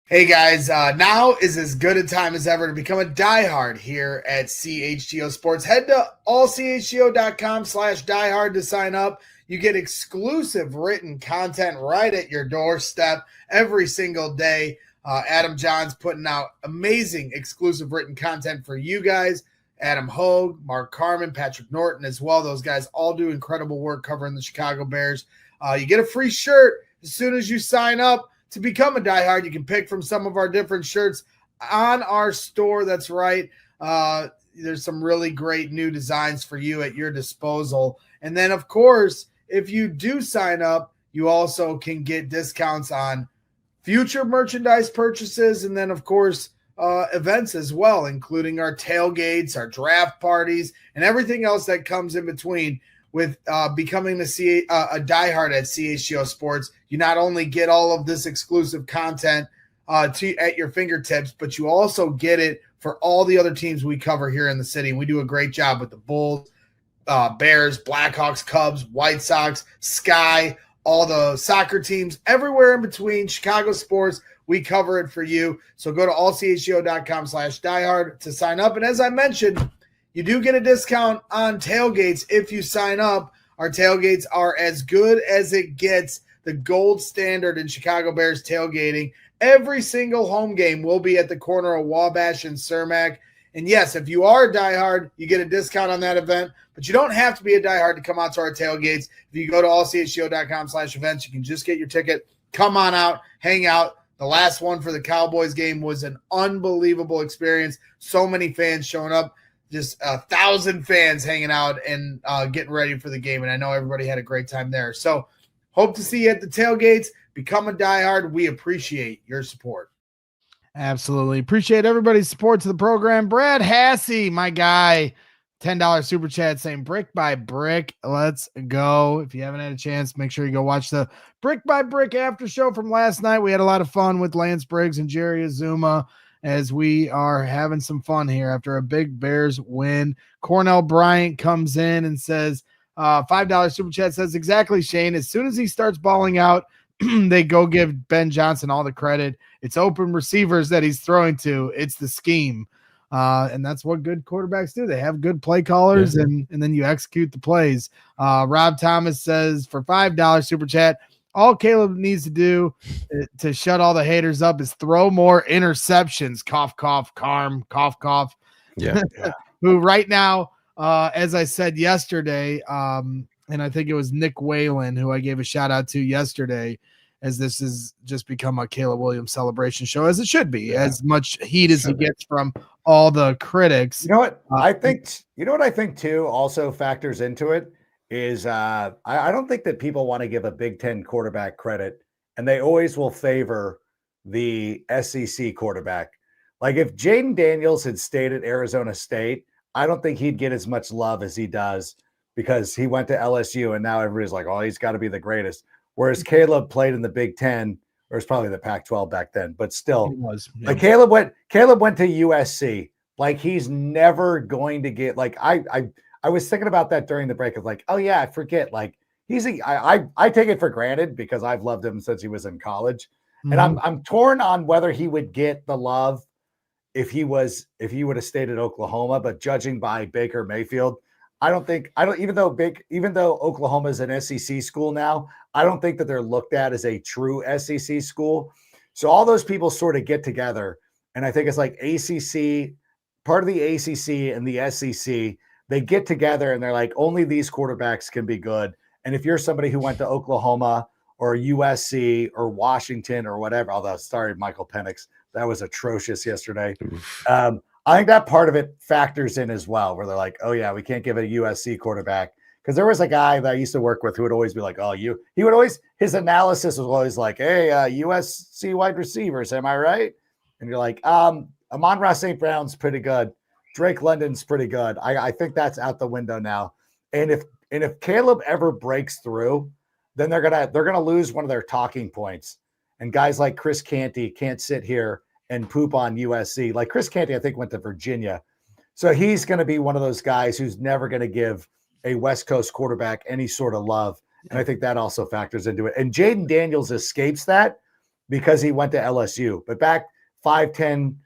Hey guys, now is as good a time as ever to become a diehard here at CHGO Sports. Head to allchgo.com/diehard to sign up. You get exclusive written content right at your doorstep every single day. Adam John's putting out amazing exclusive written content for you guys. Adam Hogue, Mark Carman, Patrick Norton as well. Those guys all do incredible work covering the Chicago Bears. You get a free shirt as soon as you sign up to become a diehard. You can pick from some of our different shirts on our store. That's right. There's some really great new designs for you at your disposal. And then, of course, if you do sign up, you also can get discounts on future merchandise purchases, and then, of course, events as well, including our tailgates, our draft parties, and everything else that comes in between. With becoming a diehard at CHGO Sports, you not only get all of this exclusive content at your fingertips, but you also get it for all the other teams we cover here in the city. We do a great job with the Bulls, Bears, Blackhawks, Cubs, White Sox, Sky, all the soccer teams, everywhere in between. Chicago sports, we cover it for you. So go to allchgo.com/diehard to sign up. And as I mentioned, you do get a discount on tailgates if you sign up. Our tailgates are as good as it gets, the gold standard in Chicago Bears tailgating. Every single home game will be at the corner of Wabash and Cermak. And yes, if you are a diehard, you get a discount on that event, but you don't have to be a diehard to come out to our tailgates. If you go to allchgo.com/events, you can just get your ticket, come on out, hang out. The last one for the Cowboys game was an unbelievable experience. So many fans showing up, just 1,000 fans hanging out and getting ready for the game. And I know everybody had a great time there. So hope to see you at the tailgates. Become a diehard. We appreciate your support. Absolutely. Appreciate everybody's support to the program. Brad Hassey, my guy, $10 super chat saying brick by brick. Let's go. If you haven't had a chance, make sure you go watch the Brick by Brick after show from last night. We had a lot of fun with Lance Briggs and Jerry Azuma as we are having some fun here after a big Bears win. Cornell Bryant comes in and says, $5 super chat says, exactly, Shane. As soon as he starts balling out, they go give Ben Johnson all the credit. It's open receivers that he's throwing to. It's the scheme. And that's what good quarterbacks do. They have good play callers, and then you execute the plays. Rob Thomas says for $5 super chat, all Caleb needs to do to shut all the haters up is throw more interceptions. Cough, cough, carm, cough, cough. Yeah. Who right now, as I said yesterday, and I think it was Nick Whalen who I gave a shout out to yesterday, as this has just become a Caleb Williams celebration show, as it should be, as much heat as he gets from all the critics. You know what I think? You know what I think too also factors into it is I don't think that people want to give a Big Ten quarterback credit, and they always will favor the SEC quarterback. Like if Jaden Daniels had stayed at Arizona State, I don't think he'd get as much love as he does because he went to LSU, and now everybody's like, oh, he's got to be the greatest. Whereas Caleb played in the Big Ten, or it's probably the Pac-12 back then, but still, It was, yeah. like Caleb went to USC. Like he's never going to get like I was thinking about that during the break of like, oh yeah, I forget. Like I take it for granted because I've loved him since he was in college, and I'm torn on whether he would get the love if he would have stayed at Oklahoma. But judging by Baker Mayfield, even though Oklahoma is an SEC school now, I don't think that they're looked at as a true SEC school. So all those people sort of get together, and I think it's like ACC, part of the ACC and the SEC, they get together and they're like, only these quarterbacks can be good. And if you're somebody who went to Oklahoma or USC or Washington or whatever, although sorry, Michael Penix, that was atrocious yesterday. I think that part of it factors in as well, where they're like, oh yeah, we can't give a USC quarterback. Because there was a guy that I used to work with who would always be like, his analysis was always like, hey, USC wide receivers, am I right? And you're like, Amon-Ra St. Brown's pretty good. Drake London's pretty good. I think that's out the window now. And if Caleb ever breaks through, then they're gonna lose one of their talking points. And guys like Chris Canty can't sit here and poop on USC. Like Chris Canty, I think, went to Virginia. So he's going to be one of those guys who's never going to give a West Coast quarterback any sort of love. And I think that also factors into it. And Jaden Daniels escapes that because he went to LSU. But back 10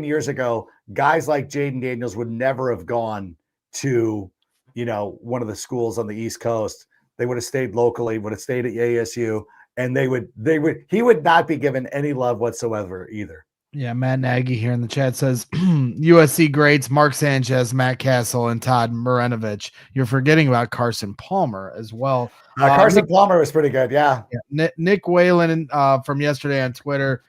years ago, guys like Jaden Daniels would never have gone to, one of the schools on the East Coast. They would have stayed locally, would have stayed at ASU, and he would not be given any love whatsoever either. Yeah, Matt Nagy here in the chat says USC greats Mark Sanchez, Matt Castle, and Todd Marinovich. You're forgetting about Carson Palmer as well. Carson Palmer was pretty good, yeah. Nick Whalen from yesterday on Twitter.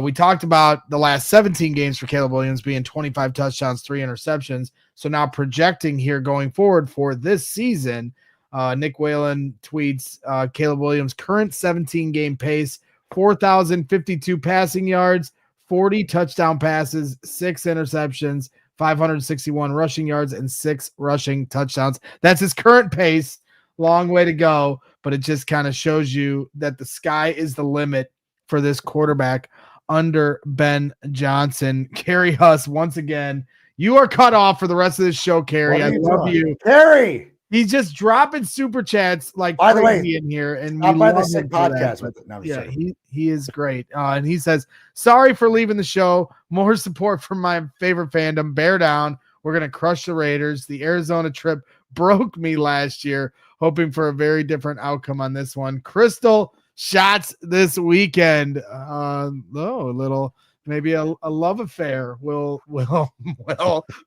We talked about the last 17 games for Caleb Williams being 25 touchdowns, 3 interceptions. So now projecting here going forward for this season, Nick Whalen tweets Caleb Williams' current 17-game pace, 4,052 passing yards, 40 touchdown passes, 6 interceptions, 561 rushing yards, and 6 rushing touchdowns. That's his current pace. Long way to go, but it just kind of shows you that the sky is the limit for this quarterback under Ben Johnson. Carrie Huss, once again, you are cut off for the rest of this show, Carrie. I love you. Carrie! He's just dropping super chats like by the way, in here, and I'm by the sick podcast with it. No, yeah, he is great. And he says, "Sorry for leaving the show. More support from my favorite fandom. Bear down. We're gonna crush the Raiders. The Arizona trip broke me last year. Hoping for a very different outcome on this one. Crystal shots this weekend. Maybe a love affair will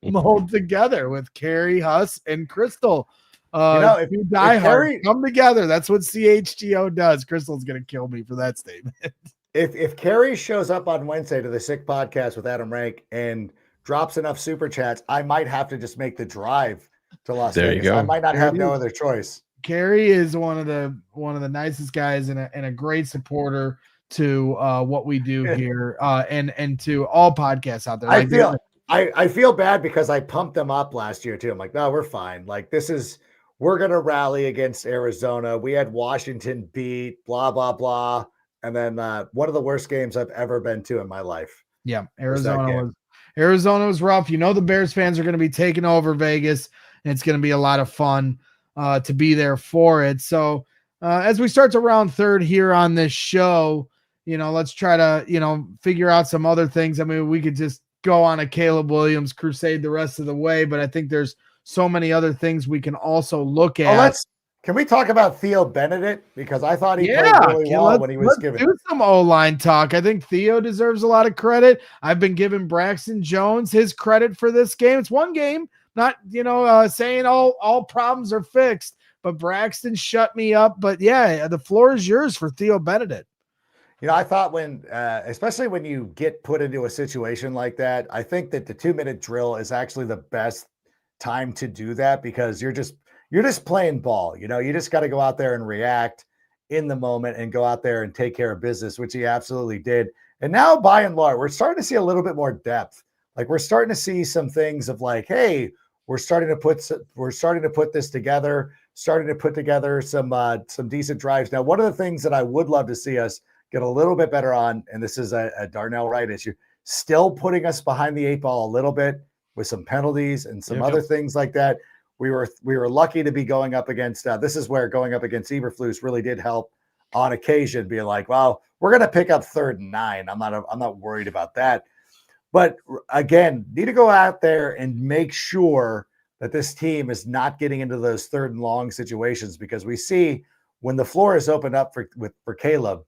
mold together with Carrie Huss and Crystal." If you Diehard come together, that's what CHGO does. Crystal's gonna kill me for that statement. If Carrie shows up on Wednesday to the Sick Podcast with Adam Rank and drops enough super chats, I might have to just make the drive to Las Vegas. You go. I might not have no other choice. Carrie is one of the nicest guys and a great supporter to what we do here and to all podcasts out there. I feel bad because I pumped them up last year too. I'm like, no, we're fine. Like we're going to rally against Arizona. We had Washington beat, blah, blah, blah. And then one of the worst games I've ever been to in my life. Yeah, Arizona was rough. The Bears fans are going to be taking over Vegas, and it's going to be a lot of fun to be there for it. So as we start to round third here on this show, let's try to, figure out some other things. I mean, we could just go on a Caleb Williams crusade the rest of the way, but I think there's so many other things we can also look at. Can we talk about Theo Benedict? Because I thought he played really well when he was let's given. do some O-line talk. I think Theo deserves a lot of credit. I've been giving Braxton Jones his credit for this game. It's one game, not saying all problems are fixed, but Braxton shut me up. But yeah, the floor is yours for Theo Benedict. I thought especially when you get put into a situation like that, I think that the 2-minute drill is actually the best time to do that because you're just playing ball. You just got to go out there and react in the moment and go out there and take care of business, which he absolutely did. And now, by and large, we're starting to see a little bit more depth. Like we're starting to see some things of like, hey, we're starting to put this together, starting to put together some decent drives. Now, one of the things that I would love to see us get a little bit better on, and this is a Darnell Wright issue, still putting us behind the 8 ball a little bit with some penalties and some other things like that. We were lucky to be going up against. This is where going up against Eberflus really did help on occasion. Being like, well, we're going to pick up 3rd and 9. I'm not worried about that. But again, need to go out there and make sure that this team is not getting into those 3rd and long situations because we see when the floor is opened up for Caleb,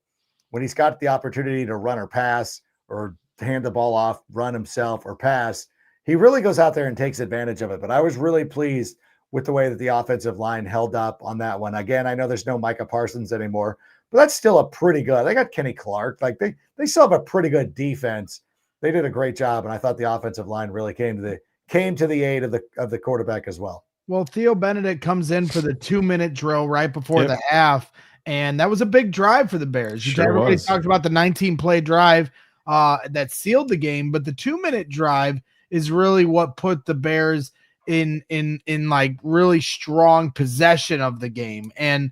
when he's got the opportunity to run or pass or hand the ball off, run himself or pass, he really goes out there and takes advantage of it. But I was really pleased with the way that the offensive line held up on that one. Again, I know there's no Micah Parsons anymore, but that's still a pretty good. They got Kenny Clark. Like they still have a pretty good defense. They did a great job, and I thought the offensive line really came to the aid of the quarterback as well. Well, Theo Benedict comes in for the 2-minute drill right before the half, and that was a big drive for the Bears. Everybody talked about the 19-play drive that sealed the game, but the 2-minute drive is really what put the Bears in like really strong possession of the game. And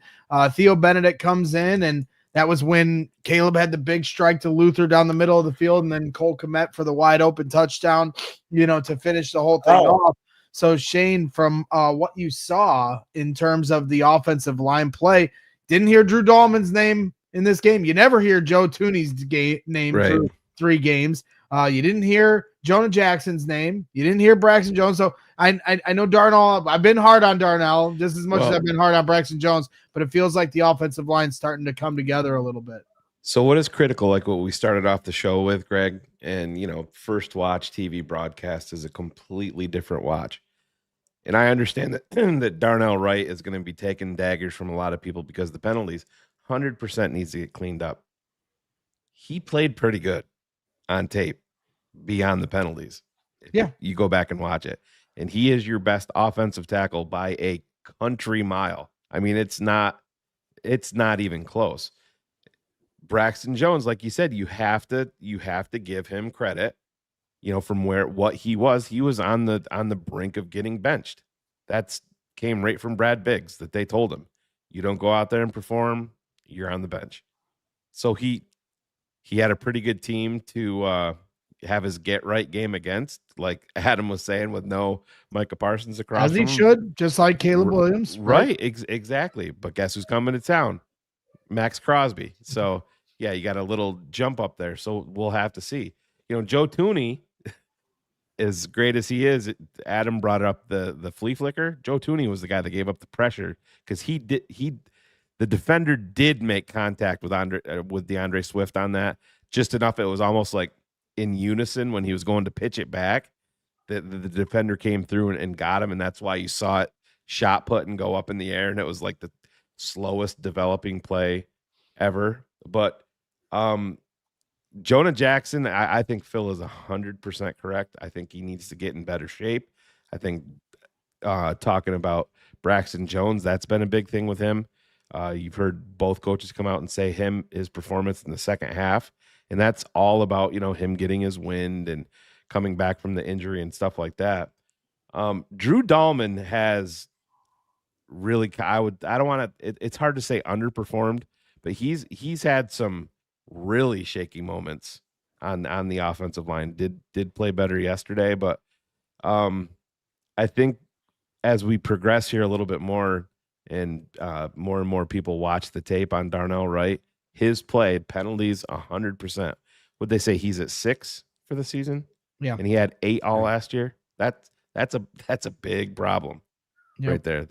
Theo Benedict comes in, and that was when Caleb had the big strike to Luther down the middle of the field, and then Cole Kmet for the wide open touchdown, to finish the whole thing off. So Shane, from what you saw in terms of the offensive line play, didn't hear Drew Dahlman's name in this game. You never hear Joe Tooney's name through 3 games. You didn't hear Jonah Jackson's name. You didn't hear Braxton Jones. So I know Darnell. I've been hard on Darnell just as much as I've been hard on Braxton Jones, but it feels like the offensive line's starting to come together a little bit. So what is critical, like what we started off the show with, Greg, and first watch TV broadcast is a completely different watch. And I understand that that Darnell Wright is going to be taking daggers from a lot of people because the penalties 100% needs to get cleaned up. He played pretty good on tape beyond the penalties. Yeah. You go back and watch it. And he is your best offensive tackle by a country mile. I mean, it's not even close. Braxton Jones, like you said, you have to give him credit, from what he was on the brink of getting benched. That's came right from Brad Biggs that they told him, you don't go out there and perform, you're on the bench. So he had a pretty good team to have his get right game against, like Adam was saying, with no Micah Parsons across. As he should, just like Caleb Williams. Right. Exactly. But guess who's coming to town? Max Crosby. So yeah, you got a little jump up there. So we'll have to see. Joe Tooney, as great as he is, Adam brought up the flea flicker. Joe Tooney was the guy that gave up the pressure because the defender did make contact with DeAndre Swift on that, just enough. It was almost like in unison when he was going to pitch it back. The defender came through and got him, and that's why you saw it shot put and go up in the air, and it was like the slowest developing play ever. But Jonah Jackson, I think Phil is 100% correct. I think he needs to get in better shape. I think talking about Braxton Jones, that's been a big thing with him. You've heard both coaches come out and say his performance in the second half, and that's all about him getting his wind and coming back from the injury and stuff like that. Drew Dahlman has really, it's hard to say underperformed, but he's had some really shaky moments on the offensive line. Did play better yesterday, but I think as we progress here a little bit more and more people watch the tape on Darnell Wright, his play penalties 100%. Would they say he's at 6 for the season? Yeah. And he had 8 all last year. That's a big problem right there.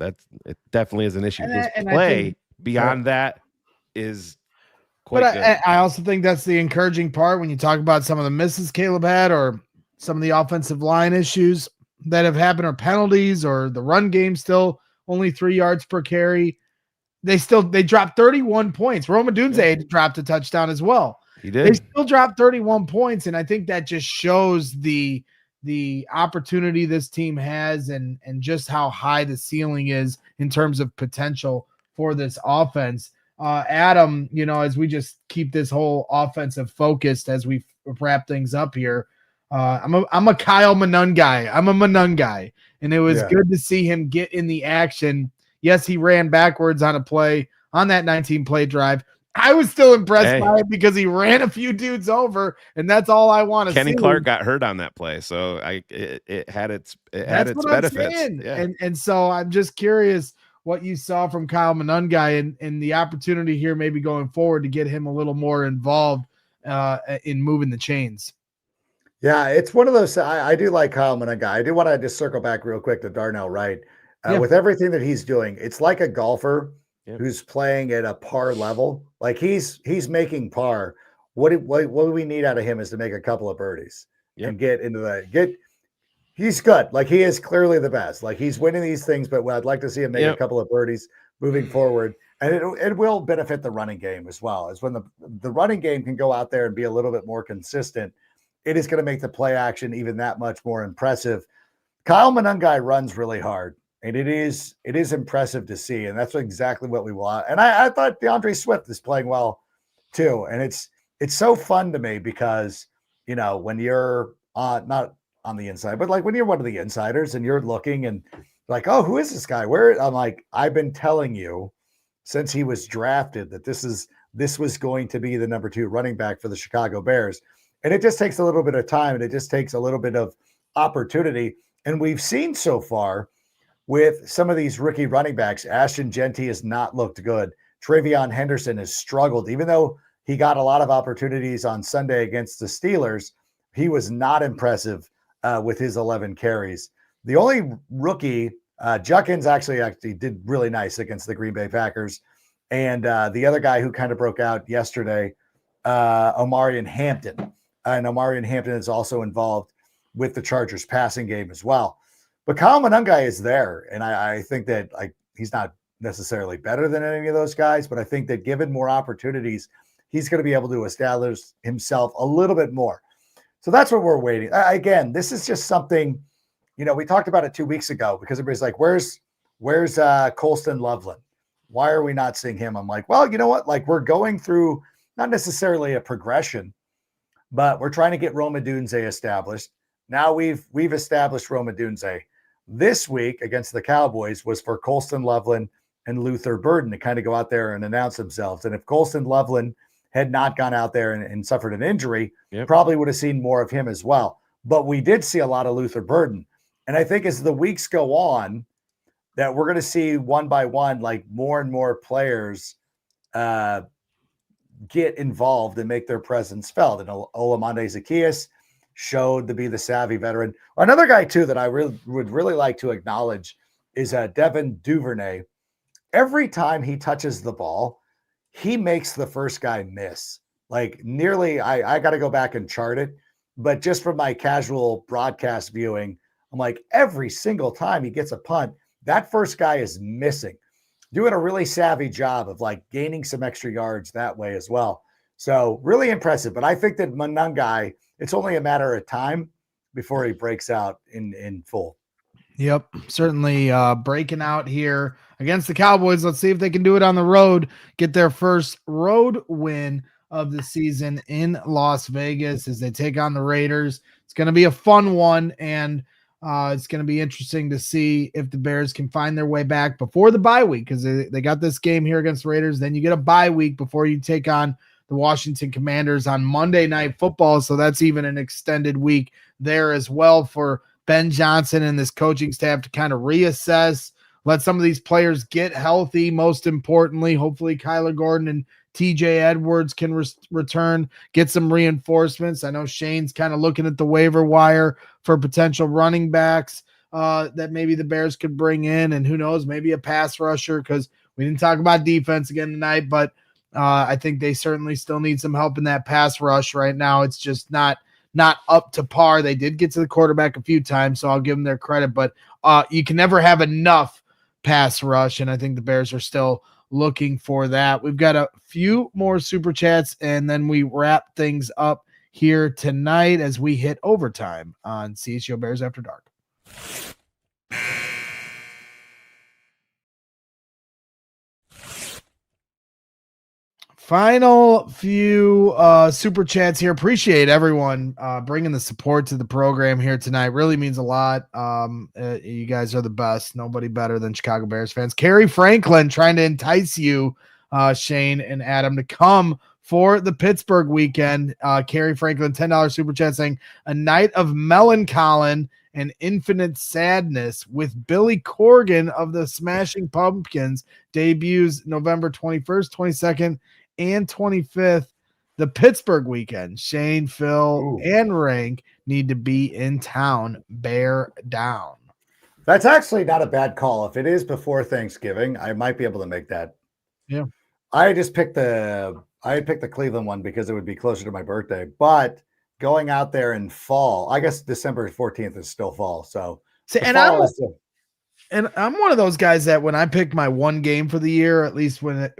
It definitely is an issue. His play beyond that is quite good. I also think that's the encouraging part when you talk about some of the misses Caleb had, or some of the offensive line issues that have happened, or penalties, or the run game still only 3 yards per carry. They dropped 31 points. Rome Odunze dropped a touchdown as well. He did. They still dropped 31 points, and I think that just shows the opportunity this team has, and just how high the ceiling is in terms of potential for this offense. Adam, as we just keep this whole offensive focused as we wrap things up here, I'm a Kyle Manun guy. I'm a Manun guy, and it was good to see him get in the action. Yes, he ran backwards on a play on that 19-play drive. I was still impressed by it because he ran a few dudes over, and that's all I want to see. Kenny Clark got hurt on that play, so it had its benefits. Yeah. And so I'm just curious what you saw from Kyle Manun guy, and the opportunity here maybe going forward to get him a little more involved in moving the chains. Yeah, it's one of those. I do like Kyle Manun guy. I do want to just circle back real quick to Darnell Wright. With everything that he's doing, it's like a golfer who's playing at a par level. Like he's making par. What we need out of him is to make a couple of birdies and get into the he's good. Like he is clearly the best. Like he's winning these things, but I'd like to see him make a couple of birdies moving forward. And it will benefit the running game as well. As when the running game can go out there and be a little bit more consistent, it is going to make the play action even that much more impressive. Kyle Manungai runs really hard. And it is impressive to see, and that's exactly what we want. And I thought DeAndre Swift is playing well too. And it's so fun to me because when you're not on the inside, but like when you're one of the insiders and you're looking and like, oh, who is this guy? Where I'm like, I've been telling you since he was drafted that this was going to be the number 2 running back for the Chicago Bears. And it just takes a little bit of time, and it just takes a little bit of opportunity. And we've seen so far with some of these rookie running backs, Ashton Genty has not looked good. Travion Henderson has struggled. Even though he got a lot of opportunities on Sunday against the Steelers, he was not impressive with his 11 carries. The only rookie, Juckins actually did really nice against the Green Bay Packers. And the other guy who kind of broke out yesterday, Omarion Hampton. And Omarion Hampton is also involved with the Chargers passing game as well. But Kyle Manungai is there, and I think that he's not necessarily better than any of those guys, but I think that given more opportunities, he's going to be able to establish himself a little bit more. So that's what we're waiting. Again, this is just something, we talked about it 2 weeks ago because everybody's like, where's Colston Loveland? Why are we not seeing him? I'm like, well, you know what? Like we're going through not necessarily a progression, but we're trying to get Rome Odunze established. Now we've established Rome Odunze. This week against the Cowboys was for Colston Loveland and Luther Burden to kind of go out there and announce themselves. And if Colston Loveland had not gone out there and suffered an injury, probably would have seen more of him as well. But we did see a lot of Luther Burden. And I think as the weeks go on, that we're going to see one by one, like more and more players get involved and make their presence felt. And Olamide Zaccheaus showed to be the savvy veteran. Another guy too that I would really like to acknowledge is Devin Duvernay. Every time he touches the ball, he makes the first guy miss. Like nearly, I got to go back and chart it, but just from my casual broadcast viewing, I'm like every single time he gets a punt, that first guy is missing. Doing a really savvy job of like gaining some extra yards that way as well. So really impressive. But I think that Manungai, it's only a matter of time before he breaks out in full. Yep, certainly breaking out here against the Cowboys. Let's see if they can do it on the road, get their first road win of the season in Las Vegas as they take on the Raiders. It's going to be a fun one, and it's going to be interesting to see if the Bears can find their way back before the bye week, because they got this game here against the Raiders. Then you get a bye week before you take on the Washington Commanders on Monday Night Football. So that's even an extended week there as well for Ben Johnson and this coaching staff to kind of reassess, let some of these players get healthy. Most importantly, hopefully Kyler Gordon and TJ Edwards can return, get some reinforcements. I know Shane's kind of looking at the waiver wire for potential running backs that maybe the Bears could bring in, and who knows, maybe a pass rusher, because we didn't talk about defense again tonight, but I think they certainly still need some help in that pass rush right now. It's just not up to par. They did get to the quarterback a few times, so I'll give them their credit, but you can never have enough pass rush, and I think the Bears are still looking for that. We've got a few more super chats, and then we wrap things up here tonight as we hit overtime on CHGO Bears After Dark. Final few super chats here. Appreciate everyone bringing the support to the program here tonight. Really means a lot. You guys are the best. Nobody better than Chicago Bears fans. Kerry Franklin trying to entice you, Shane and Adam, to come for the Pittsburgh weekend. Kerry Franklin, $10 super chat saying, a night of melancholy and infinite sadness with Billy Corgan of the Smashing Pumpkins debuts November 21st, 22nd, and 25th, the Pittsburgh weekend. Shane, Phil, and Rank need to be in town. Bear down. That's actually not a bad call. If it is before Thanksgiving, I might be able to make that. Yeah. I picked the Cleveland one because it would be closer to my birthday, but going out there in fall, I guess December 14th is still fall. So, and I'm one of those guys that when I pick my one game for the year, at least when I'd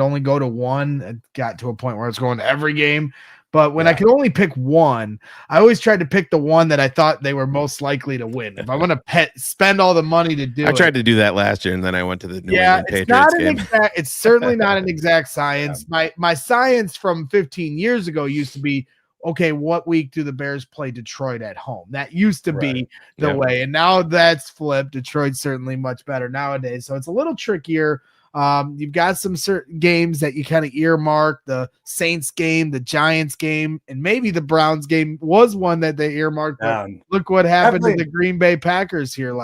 only go to one, it got to a point where I was going to every game. But when I could only pick one, I always tried to pick the one that I thought they were most likely to win. If I'm going to spend all the money to do it. I tried to do that last year, and then I went to the New England Patriots game. It's certainly not an exact science. My science from 15 years ago used to be, okay, what week do the Bears play Detroit at home? That used to be the way. And now that's flipped. Detroit's certainly much better nowadays. So it's a little trickier. You've got some certain games that you kind of earmark. The Saints game, the Giants game, and maybe the Browns game was one that they earmarked. Look what happened to the Green Bay Packers here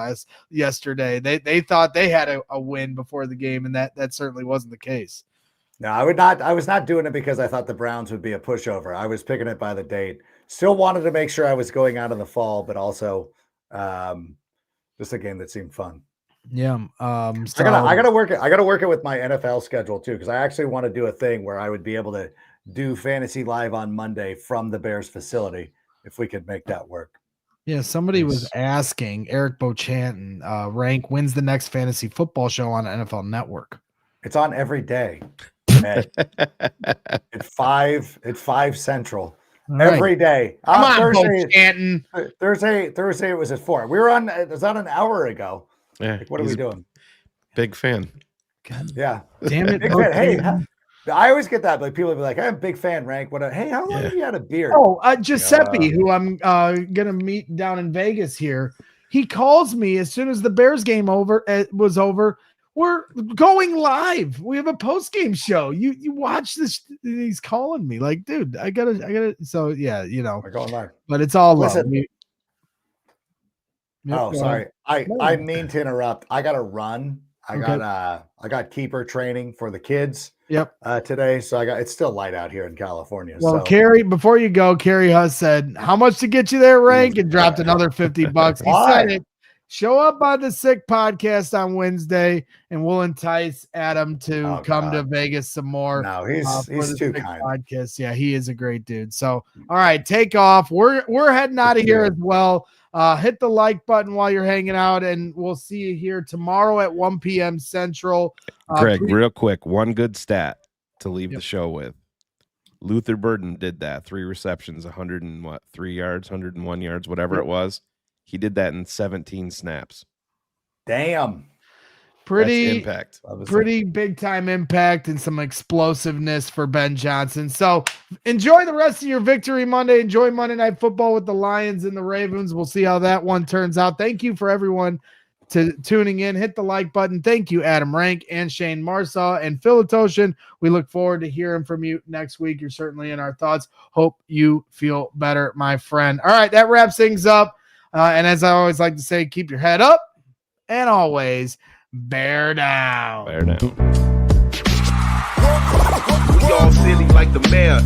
yesterday. They thought they had a win before the game, and that certainly wasn't the case. No, I was not doing it because I thought the Browns would be a pushover. I was picking it by the date. Still wanted to make sure I was going out in the fall, but also just a game that seemed fun. Yeah. I gotta work it with my NFL schedule too, because I actually want to do a thing where I would be able to do Fantasy Live on Monday from the Bears facility if we could make that work. Yeah, somebody was asking, Eric Beauchanton, Rank, when's the next fantasy football show on NFL Network? It's on every day. At 5 Central. Every day. Come on, Thursday it was at 4. It was on an hour ago. Yeah. Like, what are we doing? Big fan. God, yeah. Damn it. Big fan. Hey, I always get that. Like people will be like, I'm a big fan, Rank. Hey, how long have you had a beard? Oh, Giuseppe, who I'm gonna meet down in Vegas here. He calls me as soon as the Bears game was over. We're going live. We have a post-game show. You watch this. He's calling me like, dude, I gotta. So yeah, we're going live, but it's all love. Sorry. I mean to interrupt. I gotta run. I got keeper training for the kids. Today. So it's still light out here in California. Well, Carrie, before you go, Carrie Huss said, how much to get you there, Rank? And dropped another $50. He said it. Show up on the Sick Podcast on Wednesday, and we'll entice Adam to come to Vegas some more. No, he's too kind. Podcast. Yeah, he is a great dude. So, all right, take off. We're heading out of here as well. Hit the like button while you're hanging out, and we'll see you here tomorrow at 1 p.m. Central. Greg, real quick, one good stat to leave the show with. Luther Burden did that. 3 receptions, 3 yards, 101 yards, whatever it was. He did that in 17 snaps. Damn. Pretty impact. Pretty big time impact and some explosiveness for Ben Johnson. So enjoy the rest of your Victory Monday. Enjoy Monday Night Football with the Lions and the Ravens. We'll see how that one turns out. Thank you for everyone tuning in. Hit the like button. Thank you, Adam Rank and Shayne Marsaw and Phil Ottochian. We look forward to hearing from you next week. You're certainly in our thoughts. Hope you feel better, my friend. All right, that wraps things up. And as I always like to say, keep your head up and always bear down. Bear down. We all silly like the mayor.